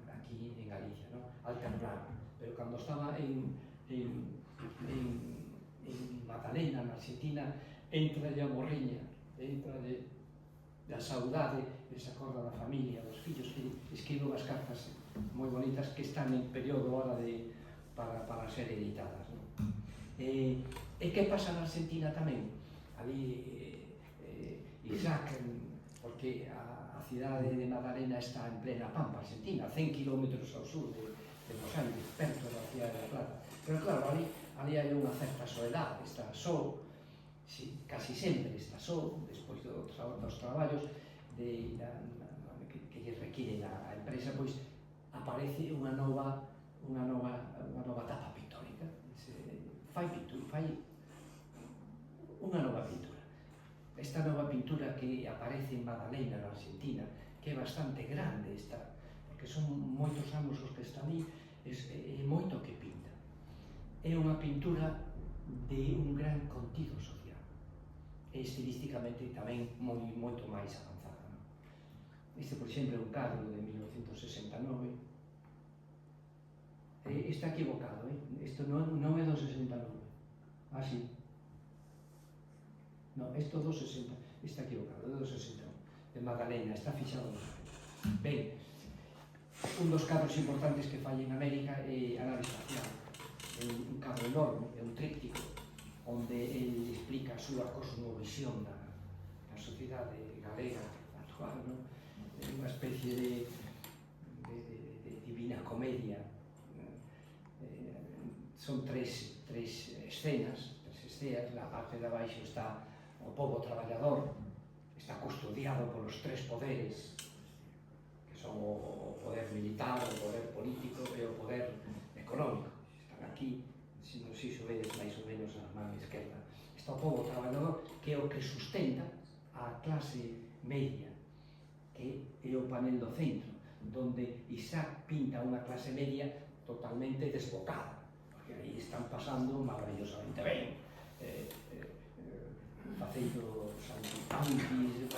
aquí en Galicia, ¿no? Alternado. Pero cando estaba en Madalena, na Argentina, entra a morriña, entra a saudade, se acorda da familia, dos fillos, que escribe unhas cartas moi bonitas que están en período ahora para ser editadas, ¿no? E que pasa na Argentina tamén? Ali Isaac, porque a cidade de Madalena está en plena pampa argentina, 100 km ao sur de Bos Aires, perto da cidade de La Plata. Pero claro, ali hai unha certa soedade, está só, casi sempre está só, despois dos traballos que lle requiren a empresa, pois aparece unha nova etapa pictórica, fai unha nova pintura. Esta nova pintura que aparece en Madalena, na Argentina, que é bastante grande, porque son moitos anos os que está ali, é moito que pinta. É unha pintura de un gran contido social, e estilísticamente tamén moito máis avanzada, ¿no? Este, por exemplo, é un cadro de 1969. Está equivocado, isto non é do 69. Ah, sí. Non, isto do 60, está equivocado, é do 61. De Madalena, está fixado. Ben, un dos cadros importantes que fai en América é a nave espacial. É un cadro enorme, é un tríptico, onde ele explica a súa cosmovisión da sociedade galega actual, non? É unha especie de divina comedia. Son tres escenas, na parte de abaixo está o pobo traballador, está custodiado polos 3 poderes, que son o poder militar, o poder político e o poder económico. Están aquí, se non sei se vedes máis ou menos a man esquerda. Está o pobo traballador, que é o que sustenta a clase media, é o panel do centro, donde Isaac pinta unha clase media totalmente desbocada, porque aí están pasando maravillosamente ben, facendo saltitantes,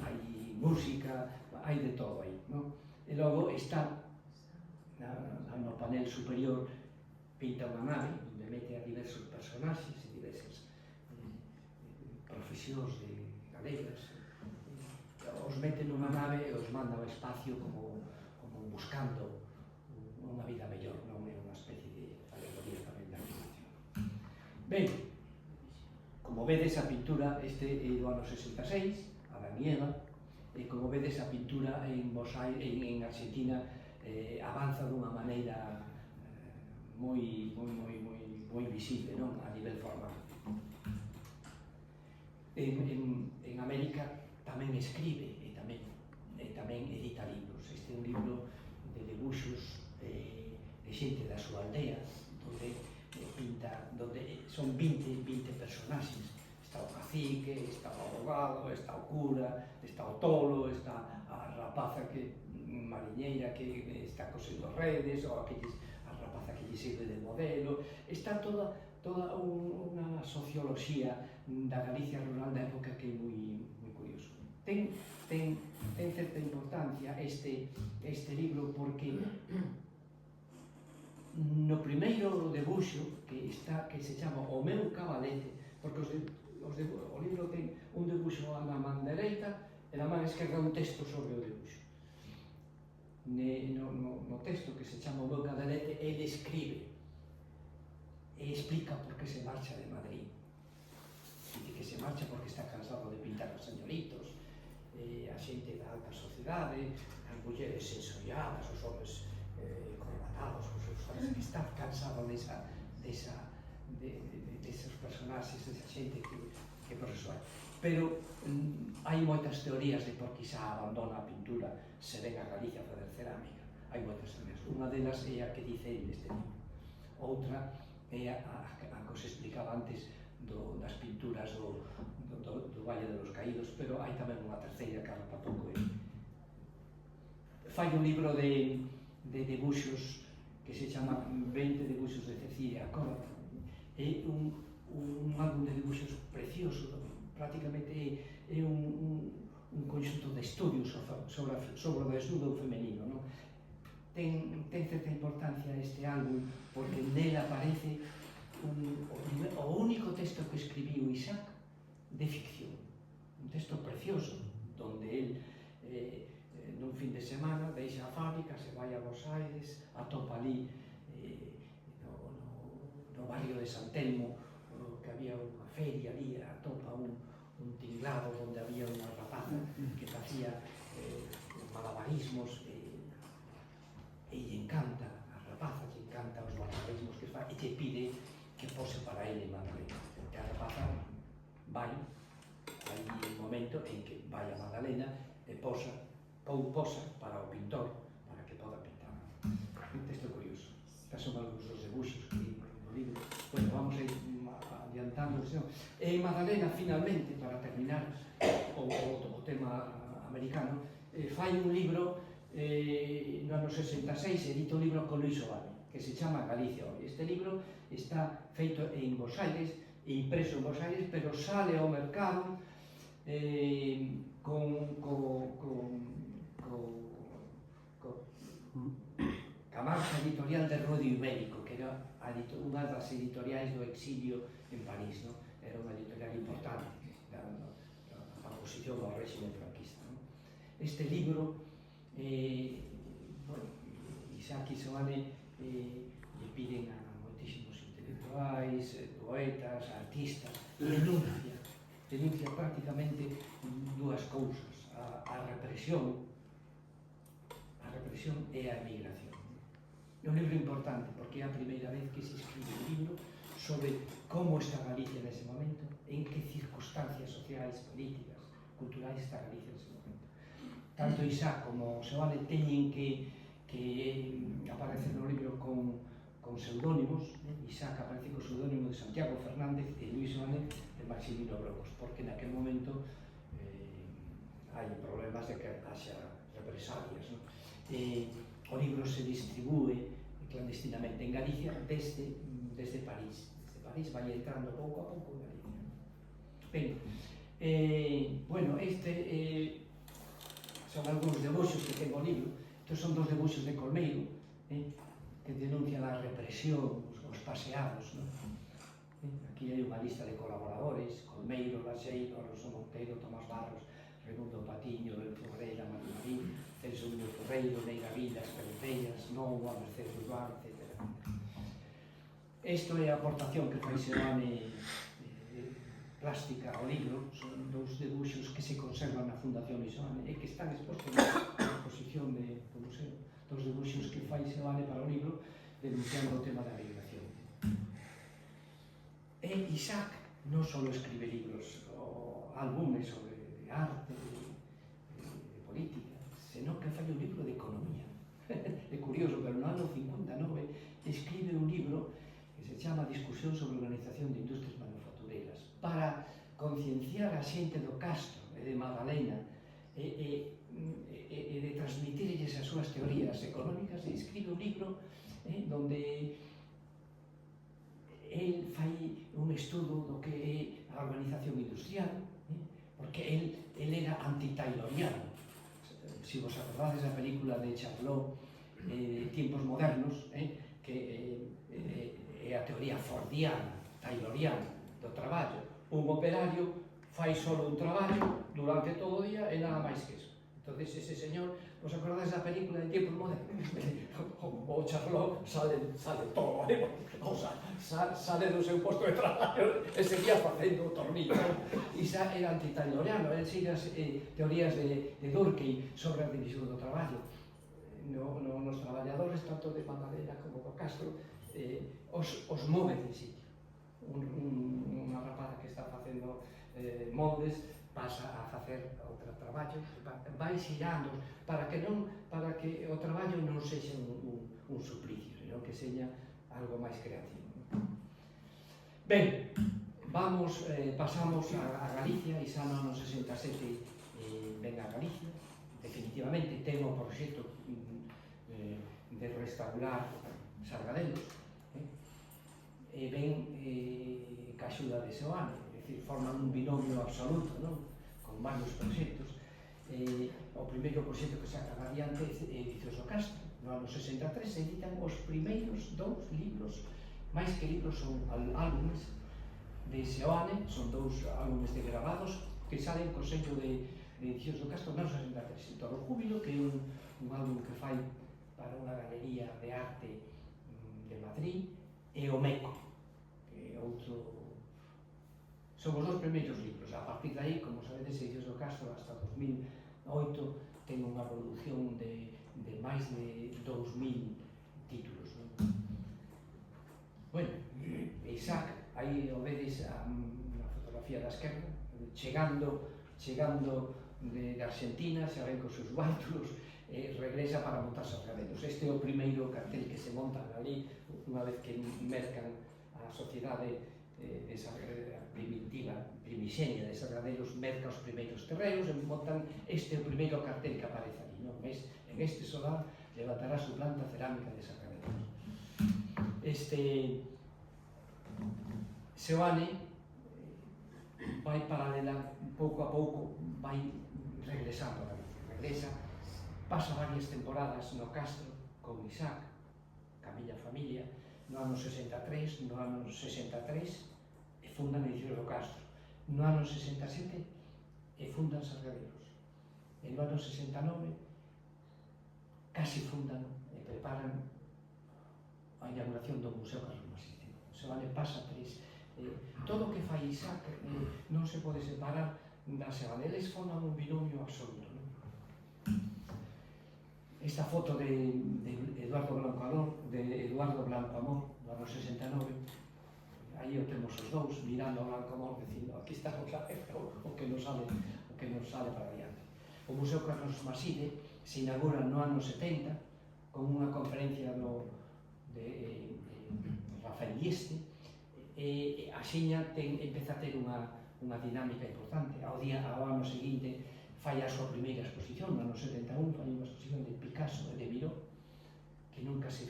hai música, hai de todo aí, non? E logo está no panel superior, pinta unha nave onde mete a diversos personaxes e diversas profesións de galegas, os mete nunha nave e os manda ao espacio como buscando unha vida mellor, non é unha especie de alegoría tamén da animación. Ben, como vedes a pintura, este é do ano 66, Adán e Eva, e como vedes a pintura en Argentina avanza dunha maneira moi visible, non? A nivel formal. En América tamén escribe e tamén edita libros. Este é un libro de debuxos de xente da súa aldea, onde pinta, donde son 20 personaxes. Está o cacique, está o abogado, está o cura, está o tolo, está a rapaza mariñeira que está cosendo redes, ou a rapaza que lle sirve de modelo. Está toda unha socioloxía da Galicia rural da época que é moi curioso. Ten certa importancia este libro porque no primeiro debuxo que se chama O meu cabalete, porque o libro ten un debuxo na man dereita e na man esquerda un texto sobre o debuxo. No texto que se chama O meu cabalete, ele escribe e explica por que se marcha de Madrid. Dice que se marcha porque está cansado de pintar os señoritos, a xente da alta sociedade, as mulleres ensolladas, os homens corbatados, os seus trajes, que está cansado deses personaxes, desa xente que procesua. Pero hai moitas teorías de por que xa abandona a pintura, se ven a Galicia a fazer cerámica. Hai moitas teorías. Unha delas é a que dice ele neste libro. Outra é a que os explicaba antes das pinturas do Valle de los Caídos, pero hai tamén unha terceira que arrapa pouco. Fai un libro de debuxos que se chama 20 debuxos de Cecilia Córdoba. É un álbum de debuxos precioso, prácticamente é un conxunto de estudios sobre o desnudo femenino. Ten certa importancia este álbum porque nel aparece o único texto que escribiu Isaac de ficción, un texto precioso, donde él nun fin de semana deixa a fábrica, se vai a Buenos Aires, atopa ali no barrio de San Telmo, que había unha feria ali, atopa un tinglado onde había unha rapaza que facía malabarismos e lle encanta a rapaza, lle encanta os malabarismos que fai e lle pide que pose para ele Magdalena. E a rapaza vai, hai un momento en que vai a Magdalena e posa para o pintor, para que poda pintar. Un texto curioso. Estas son algúns dos debuxos que hai no libro. Bueno, vamos a ir adiantando. E Magdalena, finalmente, para terminar o tema americano, fai un libro no ano 66, edita un libro con Luis Ovale, que se chama Galicia hoy. Este libro está feito en Buenos Aires, impreso en Buenos Aires, pero sale ao mercado ca marca editorial de Rodio Ibérico, que era unha das editoriais do exilio en París, era unha editorial importante da oposición ao régimen franquista. Este libro, Isaac e Soane lle piden a moitísimos intelectuais, poetas, artistas, denuncia prácticamente dúas cousas, a represión e a emigración. É un libro importante porque é a primeira vez que se escribe un libro sobre como está Galicia nese momento, en que circunstancias sociais, políticas, culturais está Galicia nese momento. Tanto Isaac como Soane teñen que aparecer no libro con pseudónimos. Isaac aparece co pseudónimo de Santiago Fernández e Luis Soane de Maximino Brocos, porque naquel momento a hai problemas de que haxa represalias, non? O libro se distribúe clandestinamente en Galicia desde París. Desde París vai entrando pouco a pouco en Galicia. Ben, bueno, son algúns debuxos que ten o libro. Estos son dos debuxos de Colmeiro, que denuncian a represión, os paseados, non? Aquí hai unha lista de colaboradores: Colmeiro, Laxeiro, Alonso Monteiro, Tomás Barros, Raimundo Patiño, El Ferreira, María Marín, Celso Núñez Ferreiro, Neira Vilas, Peretellas, Noua, Mercedes Urbán, etc. Isto é a aportación que fai Seoane plástica ao libro. Son dous debuxos que se conservan na Fundación Seoane e que están expostos na exposición do museo. Dos debuxos que fai Seoane para o libro denunciando o tema da migración. E Isaac non só escribe libros ou álbumes sobre arte, de política, senón que fai un libro de economía. É curioso, pero no ano 59 escribe un libro que se chama Discusión sobre a Organización de Industrias Manufactureras, para concienciar a xente do Castro e de Madalena e de transmitirlles as súas teorías económicas, e escribe un libro donde el fai un estudo do que é a organización industrial, porque el era anti-tayloriano. Si vos acordades da película de Charlot, Tiempos Modernos, que é a teoría fordiana, tayloriana do traballo. Un operario fai solo un traballo durante todo o día e nada máis que eso. Entón, ese señor, vos acordades da película de Tiempos Modernos? O Charlot sale todo, o sea, sale do seu posto de traballo e seguía facendo o tornillo. Isa era anti-tayloriano, el sigue as teorías de Durkheim sobre a división do traballo. Nos traballadores, tanto de Madalena como do Castro, os move de sitio. Unha rapaza que está facendo moldes pasa a facer outro traballo, vai xirando para que o traballo non sexa un suplicio, senón que seña algo máis creativo. Ben, pasamos a Galicia. Isa no ano 67 ven a Galicia, definitivamente ten o proxecto de restaurar Sargadelos, e ven ca axuda de Seoane, é dicir, forman un binomio absoluto, non? Con varios proxectos. O primeiro proxecto que sacan adiante é Edicios do Castro. No ano 63 se editan os primeiros dous libros, máis que libros son álbumes de Seoane, son dous álbumes de grabados que salen co sello de Edicios do Castro no ano 63. Todo o Júbilo, que é un álbum que fai para unha galería de arte de Madrid, e o Meco, que é outro. Son os dos primeiros libros. A partir de aí, como sabedes, Edicios do Castro hasta 2008 ten unha produción de máis de 2000 títulos, non? Bueno, Isaac, aí o vedes na fotografía da esquerda, chegando de Argentina, xa ven cos seus bátulos, regresa para montar Sargadelos. Este é o primeiro cartel que se montan ali, unha vez que mercan a sociedade primixenia de Sargadelos, merca os primeiros terrenos e montan este o primeiro cartel que aparece ali, non? En este solar levantará su planta cerámica de Sargadelos. Seoane vai paralela, pouco a pouco vai regresando a Galicia. Regresa, pasa varias temporadas no Castro con Isaac, ca miña familia. No ano 63 fundan Edicios do Castro. No ano 67 fundan Sargadelos. E no ano 69 casi fundan e preparan a inauguración do Museo Carlos Maside. Seoane pasa todo o que fai Isaac non se pode separar da Seoane. Eles forman un binomio absoluto, non? Esta foto de Eduardo Blanco Amor, no ano 69, aí o temos os dous, mirando ao Blanco Amor, dicindo, aquí estamos a ver o que nos sale para adiante. O Museo Carlos Maside se inaugura no ano 70 con unha conferencia de Rafael Dieste, e a xiña empeza a ter unha dinámica importante. Ao ano seguinte fai a súa primeira exposición, no ano 71, fai unha exposición de Picasso e de Miró, que nunca se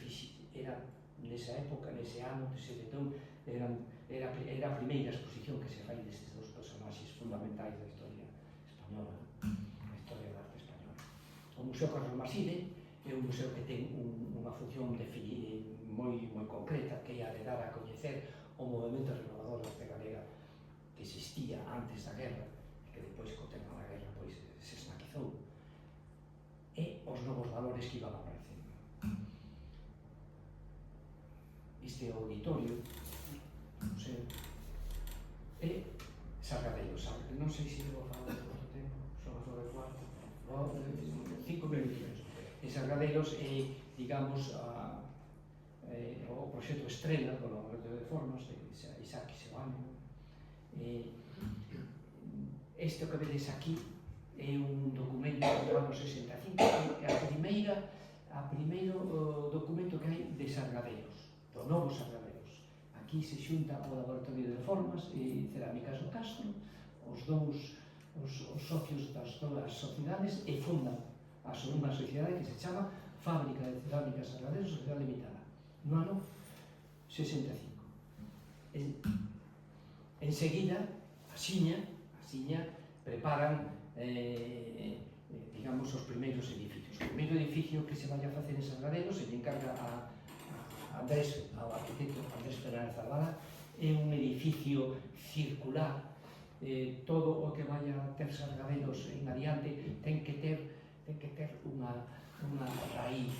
era nesa época, nese ano de 71, era a primeira exposición que se fai destes dos personaxes fundamentais da historia española, da historia da arte española. O Museo Carlos Maside é un museo que ten unha función moi concreta, que é a de dar a coñecer o movimento renovador da arte galega que existía antes da guerra, que depois co tema da guerra pois se esnaquizou, e os novos valores que iban aparecendo. Este auditorio, non sei, é Sargadelos, non sei se vou falar de moito tempo, son as 9:15, 5 minutos. En Sargadelos é, digamos, o proxecto estrela do Laboratorio de Formas de Isaac Seoane. Este que vedes aquí é un documento do ano 65, é a primeiro documento que hai de Sargadelos, do novo Sargadelos. Aquí se xunta o Laboratorio de Formas e Cerámicas do Castro, os socios das dúas sociedades, e fundan unha sociedade que se chama Fábrica de Cerámicas Sargadelos Sociedade Limitada, no ano 65. Enseguida, asiña preparan digamos, os primeiros edificios. O primeiro edificio que se vai a facer en Sargadelos se lle encarga ao arquitecto Andrés Fernández Albalá. É un edificio circular. Todo o que vai a ter Sargadelos en adiante ten que ter unha raíz,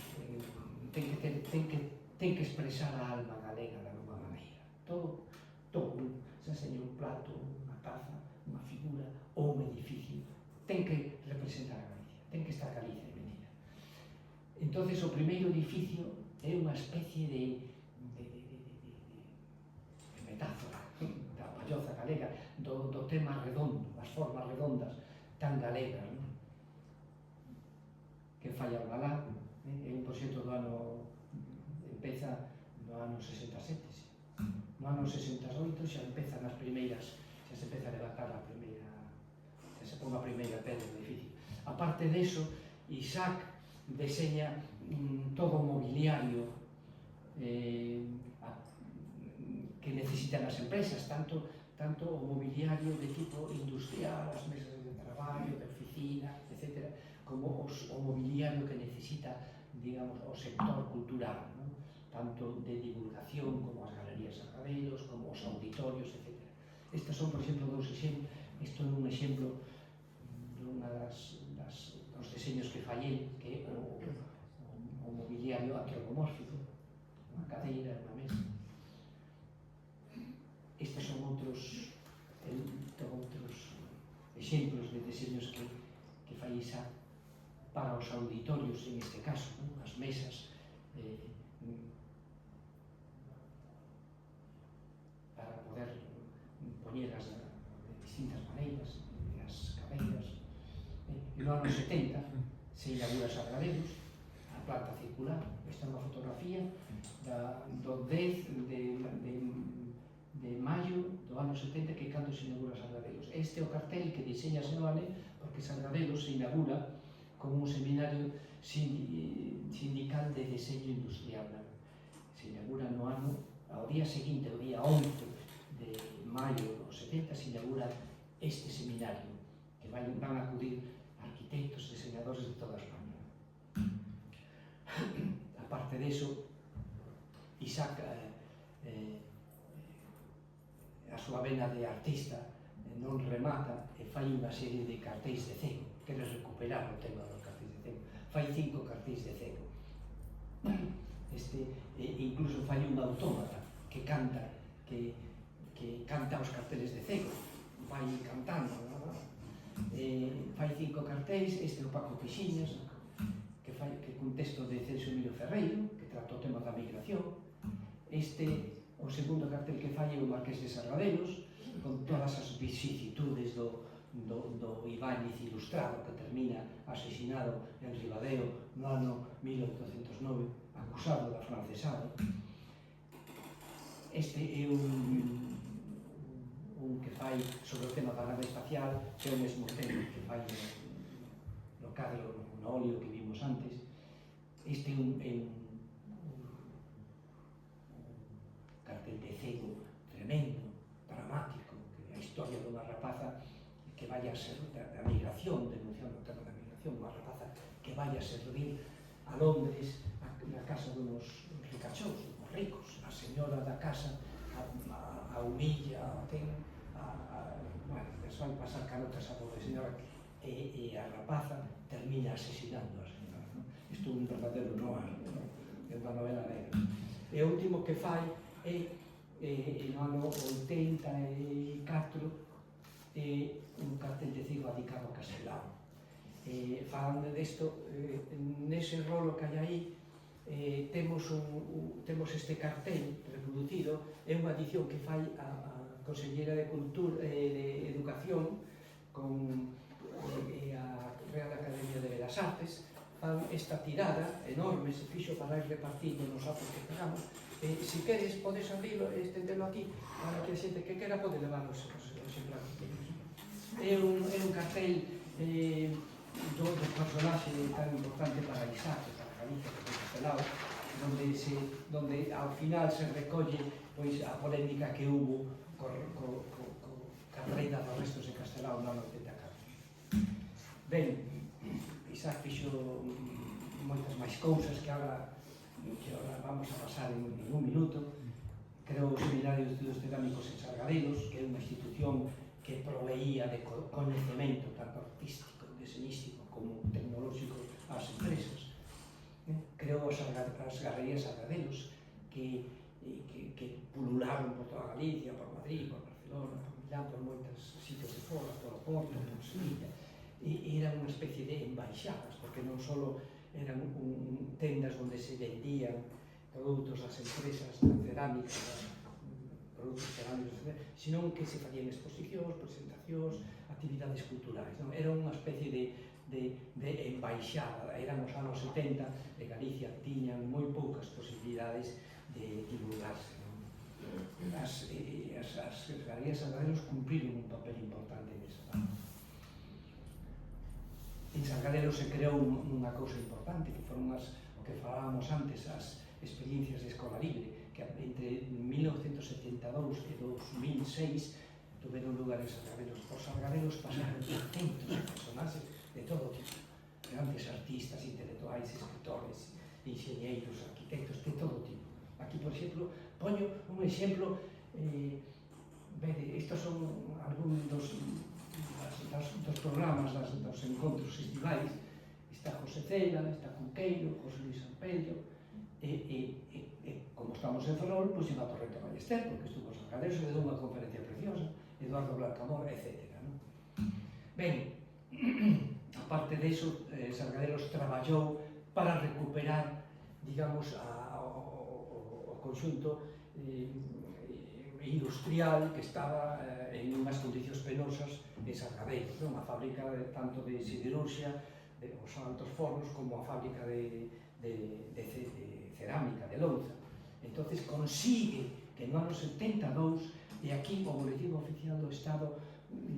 ten que expresar a alma galega de alguma maneira. Todo, xa seña un plato, unha taza, unha figura ou un edificio, ten que representar a Galicia, ten que estar Galicia metida. Entonces, o primeiro edificio é unha especie de metáfora da palloza galega, do tema redondo, das formas redondas tan galegas, non? Que fai Albalá, é un proxecto do ano, empeza no ano 67, no ano 68 xa empezan as primeiras, xa se empeza a levantar a primeira, xa se pon a primeira pedra do edificio. A parte deso, Isaac deseña todo o mobiliario que necesitan as empresas, tanto o mobiliario de tipo industrial, as mesas de traballo, de oficina, etc., como o mobiliario que necesita, digamos, o sector cultural, ¿no? Tanto de divulgación como as galerías Sargadelos, como os auditorios, etc. Estes son, por exemplo, dos exemplos. Isto é un exemplo dunha dos deseños que fai el, que é o mobiliario antropomórfico, unha cadeira, unha mesa. Estes son outros exemplos de deseños que fai Isaac para os auditorios, en este caso, ¿no? As mesas, para poder poñelas de distintas maneiras, as cadeiras. No ano 70 se inaugura Sargadelos, a planta circular. Esta é unha fotografía do 10 de maio do ano 70, que é cando se inaugura Sargadelos. Este é o cartel que diseña Seoane, porque Sargadelos se inaugura como un seminario sindical de diseño industrial. Se inaugura no ano, ao día seguinte, o día 11 de maio do 70, se inaugura este seminario, que van a acudir arquitectos, diseñadores de toda España. A parte deso, Isaac, a súa vena de artista, non remata e fai unha serie de cartéis de cego. Quere recuperar o tema dos cartéis de cego. Fai 5 cartéis de cego. Incluso fai un autómata que canta os carteles de cego. Vai cantando, fai 5 cartéis. Este é o Paco Pixiñas, que cun texto de Celso Emilio Ferreiro, que trata o tema da migración. O segundo cartel que fai é o Marqués de Sargadelos, con todas as vicisitudes do Ibáñez ilustrado, que termina asesinado en Ribadeo no ano 1809, acusado de afrancesado. Este é un que fai sobre o tema da nave espacial, que ao mesmo tempo que fai cadro, no óleo que vimos antes. Este é un cartel de cego tremendo, dramático, que é a historia dunha rapaza que vai a ser da migración, denunciando o tema da migración, unha rapaza que vai a servir a Londres na casa dunos ricachós, os ricos. A señora da casa a humilla, bueno, desfai pasar carotas a pobre señora e a rapaza termina asesinando a señora, non? Isto é un verdadero noir, é unha novela negra. E o último que fai é no ano 84 un cartel de cego dedicado a Castelao. Falando desto, nese rolo que hai aí temos este cartel reproducido, é unha edición que fai a Consellera de Cultura de Educación con a Real Academia de Belas Artes. Fan esta tirada enorme, se fixo para ir repartindo nos atos que pegamos. Se queres, podes abrilo e estendelo aquí para que a xente que quera pode levar os exemplares. É un cartel do personaxe tan importante para Isaac, para Galicia, que foi Castelao, donde ao final se recolle pois, a polémica que hubo ca reina dos restos de Castelao no ano 84. Ben, Isaac fixo moitas máis cousas que agora vamos a pasar en un minuto. Creou o Seminario de Estudos Cerámicos en Sargadelos, que é unha institución que proveía de coñecemento tanto artístico, deseñístico como tecnolóxico ás empresas. Creou as garrerías Sargadelos que pulularon por toda Galicia, por Madrid, por Barcelona, por Milán, por moitos sitios de fora, por Oporto, por Sevilla. E eran unha especie de embaixadas, porque non só eran tendas onde se vendían produtos das empresas da cerámica, produtos cerámicos, sino que se facían exposicións, presentacións, actividades culturais. Era unha especie de embaixada. Eran os anos 70 e Galicia tiñan moi poucas posibilidades de divulgarse. As galerías Sargadelos cumpriron un papel importante nesa parte. En Sargadelos se creou unha cousa importante, que foron o que falábamos antes, as experiencias de escola libre, que entre 1972 e 2006 tuveron lugar en Sargadelos. Por Sargadelos pasaron centos de personaxes de todo tipo, grandes artistas, intelectuais, escritores, enxeñeiros, arquitectos, de todo tipo. Aquí, por exemplo, poño un exemplo, estos son algúns dos programas dos encontros estivais. Está José Cela, está Cunqueiro, José Luis Sampedro, e como estamos en Ferrol, pois iba a Torrento Ballester, porque estuvo en Sargadelos e deu unha conferencia preciosa, Eduardo Blancamor, etc. Ben, aparte de iso, Sargadelos traballou para recuperar, digamos, o conxunto industrial que estaba en unhas condicións penosas en Sargadelos, unha fábrica tanto de siderurxia, os altos fornos, como a fábrica de cerámica, de louza. Entonces consigue que no ano 72, e aquí o Boletín Oficial do Estado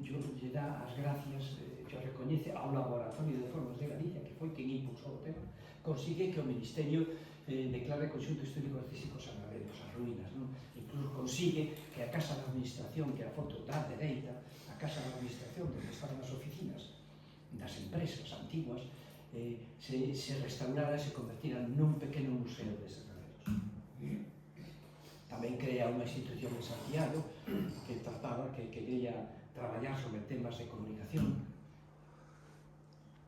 lle dá as gracias, lle recoñece ao Laboratorio de Formas de Galicia, que foi quen impulsou o tema, consigue que o Ministerio declare conxunto histórico artístico Sargadelos, as ruínas, non? Incluso consigue que a Casa de Administración, que é a foto da dereita, a Casa de Administración, onde estaban as oficinas das empresas antiguas, se restaurara e se convertira nun pequeno museo de Sargadelos. Tamén crea unha institución en Santiago que trataba, que quería traballar sobre temas de comunicación,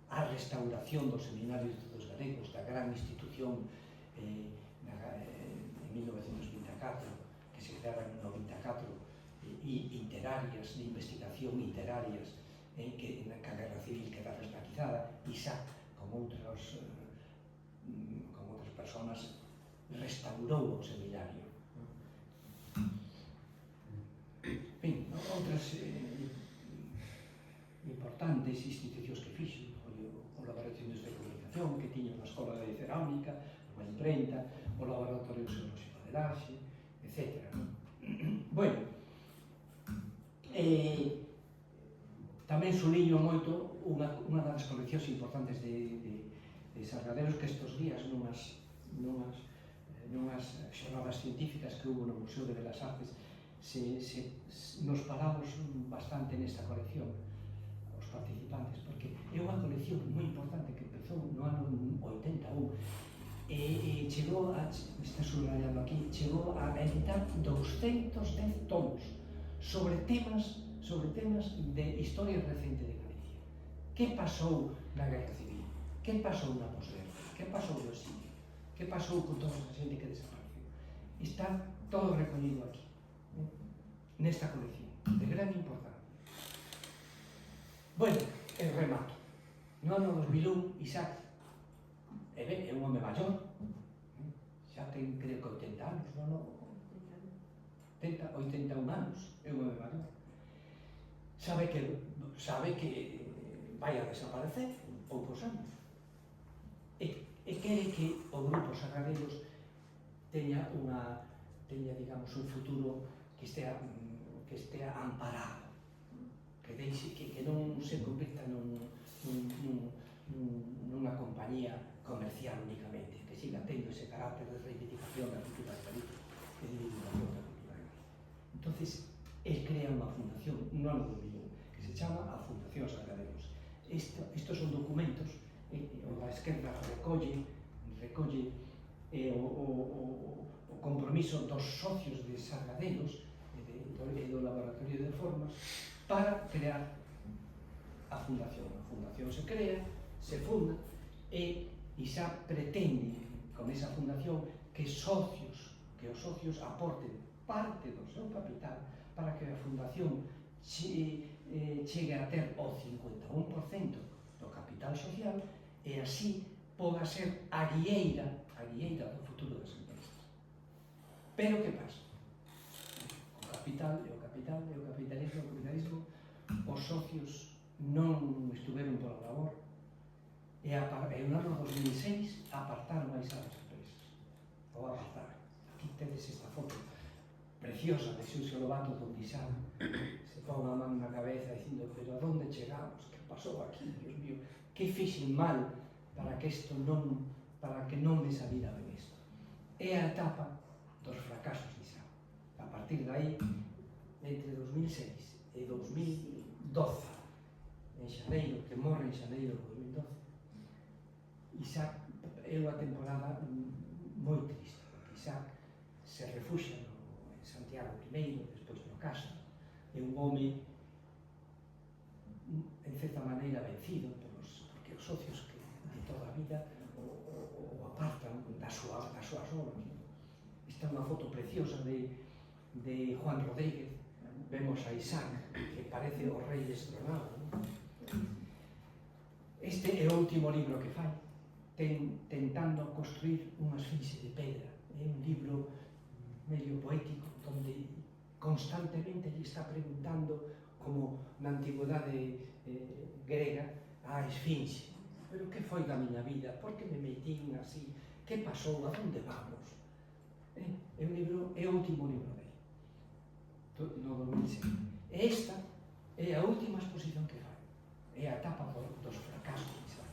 a restauración do Seminario de Estudos Galegos, da gran institución en 1924, que se creara en 94, interarias, de investigación interarias, que na Guerra Civil queda resquizada. Isaac, como outras persoas, restaurou o seminario. Ben, outras importantes institucións que fixo o Laboratorio de Comunicación, que tiña unha escola de cerámica, unha imprenta, o Laboratorio Xeolóxico de Laxe, etc. Bueno, Tamén suliño moito unha das coleccións importantes de Sargadelos que estes días nunhas xornadas científicas que hubo no Museo de Belas Artes nos paramos bastante nesta colección os participantes, porque é unha colección moi importante que empezou no ano 81 e chegou a, está subrayando aquí, chegou a editar 210 tomos sobre temas de historia recente de Galicia. Que pasou na Guerra Civil? Que pasou na posguerra? Que pasou no exilio? Que pasou con toda a xente que desapareceu? Está todo recollido aquí, nesta colección, de gran importancia. Bueno, el remato. No ano 2001, Isaac é un home maior, xa ten, creo que 80 anos, non? 81 anos, é un home maior. Sabe que vai a desaparecer en poucos anos. E quere que o grupo Sargadelos teña, digamos, un futuro que estea amparado, que non se convirta nunha compañía comercial únicamente, que siga tendo ese carácter de reivindicación da cultura de Galicia e de divulgación da cultura de Galicia. Entonces, él crea unha fundación no ano 2001 que se chama a Fundación Sargadelos. Estos son documentos, o da esquerda recolle o compromiso dos socios de Sargadelos e do Laboratorio de Formas para crear a fundación. A fundación se crea, se funda e Isaac pretende con esa fundación que os socios aporten parte do seu capital para que a fundación chegue a ter o 51% do capital social e así poda ser a guieira do futuro das empresas. Pero que pasa? O capitalismo, os socios non estuveron pola labor e no ano 2006 apartaron a Isaac das empresas. Ou apartaron. Aquí tedes esta foto preciosa de Xurxo Lobato donde Isaac se pon a man na cabeza dicindo, pero a donde chegamos? Que pasou aquí? Dios mío, que fixen mal para que non me salira ben isto? É a etapa dos fracasos de Isaac. A partir de aí, entre 2006 e 2012, en xaneiro, que morre en xaneiro de 2012, Isaac é unha temporada moi triste, porque Isaac se refuxa en Santiago I, despois no Casa, é un home en certa maneira vencido porque os socios que de toda a vida o apartan das súas obras. Esta é unha foto preciosa de Juan Rodríguez. Vemos a Isaac que parece o rei destronado. Este é o último libro que fai, tentando construir unha esfinxe de pedra. É un libro medio poético onde constantemente lle está preguntando, como na antigüedade grega, a esfinxe: pero que foi da miña vida? Por que me metín así? Que pasou? A onde vamos? É un libro, é o último libro dele, no 2006. E esta é a última exposición que fai, é a etapa dos fracasos de Isaac.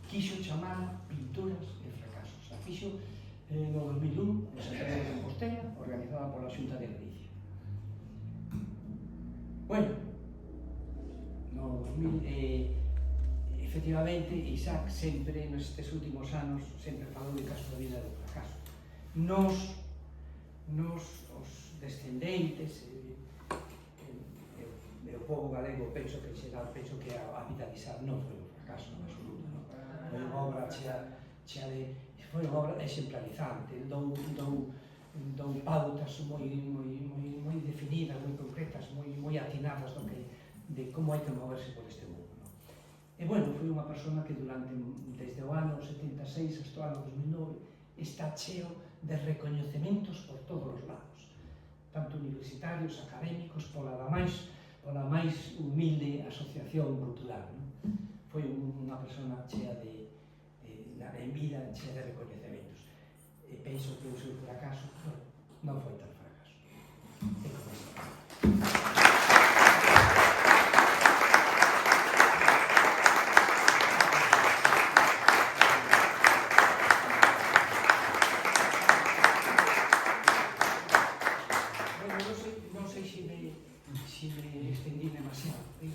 Quixo chamar Pinturas e Fracasos. A fixo no 2001, en Santiago de Compostela, organizada pola Xunta de Galicia. Bueno, no 2000, efectivamente, Isaac sempre, nestes últimos anos, sempre falou de que a súa vida do fracaso. Nos, os descendentes, o povo galego, penso que en xeral, penso que a vida de Isaac non foi un fracaso en absoluto, non? Foi unha obra foi unha obra exemplarizante, dou pautas moi definidas, moi concretas, moi atinadas de como hai que moverse por este mundo, non? E, bueno, foi unha persona que desde o ano 76 hasta o ano 2009 está cheo de recoñecementos por todos os lados, tanto universitarios, académicos, pola máis humilde asociación cultural, non? Foi unha persona chea en vida, chea de recoñecementos. E penso que o seu fracaso non foi tal fracaso. E como está.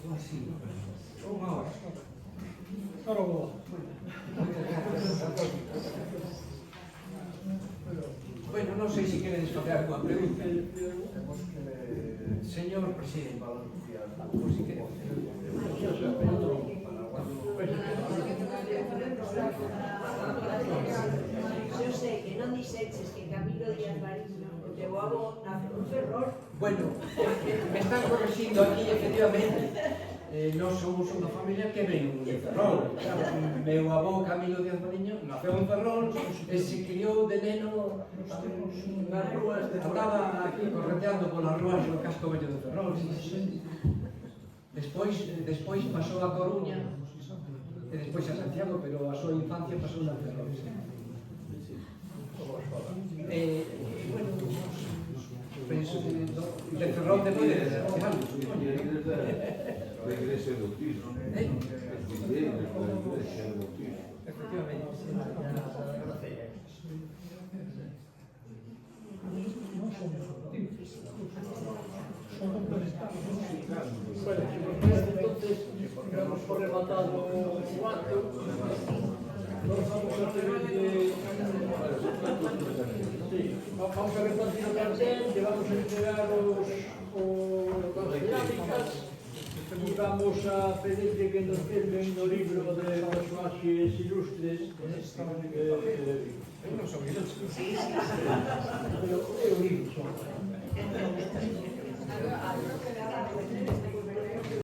Unha hora. Ahora vou. Bueno, non sei se queredes facer alguma pregunta. Tenemos que Señor presidente, balancear por si quere facer alguma pregunta. Eu sei que non dixeches que Camilo Díaz Mariño, o teu avó, naceu en Ferrol. Bueno, me están corregindo aquí, efectivamente. Nós somos unha familia que ven de Ferrol. Meu avó Camilo Díaz Mariño naceu en Ferrol e se criou de neno nas rúas de andaba aquí correteando polas rúas do casco vello de Ferrol. Despois pasou a Coruña e despois a Santiago, pero a súa infancia pasou na Ferrol. Bueno, penso que de Ferrol te pode ser algo, supoño. La iglesia de autismo. Efectivamente, sí. Bueno, si por parece, entonces, damos por rematado o acto. Nos vamos a tener vamos a repartir o cartel, que vamos a entregar as cerámicas y vamos a pedirle que nos firmen no libro de personaxes ilustres. Non son ilustres. Sí, sí, sí. Pero é o libro só. Agora,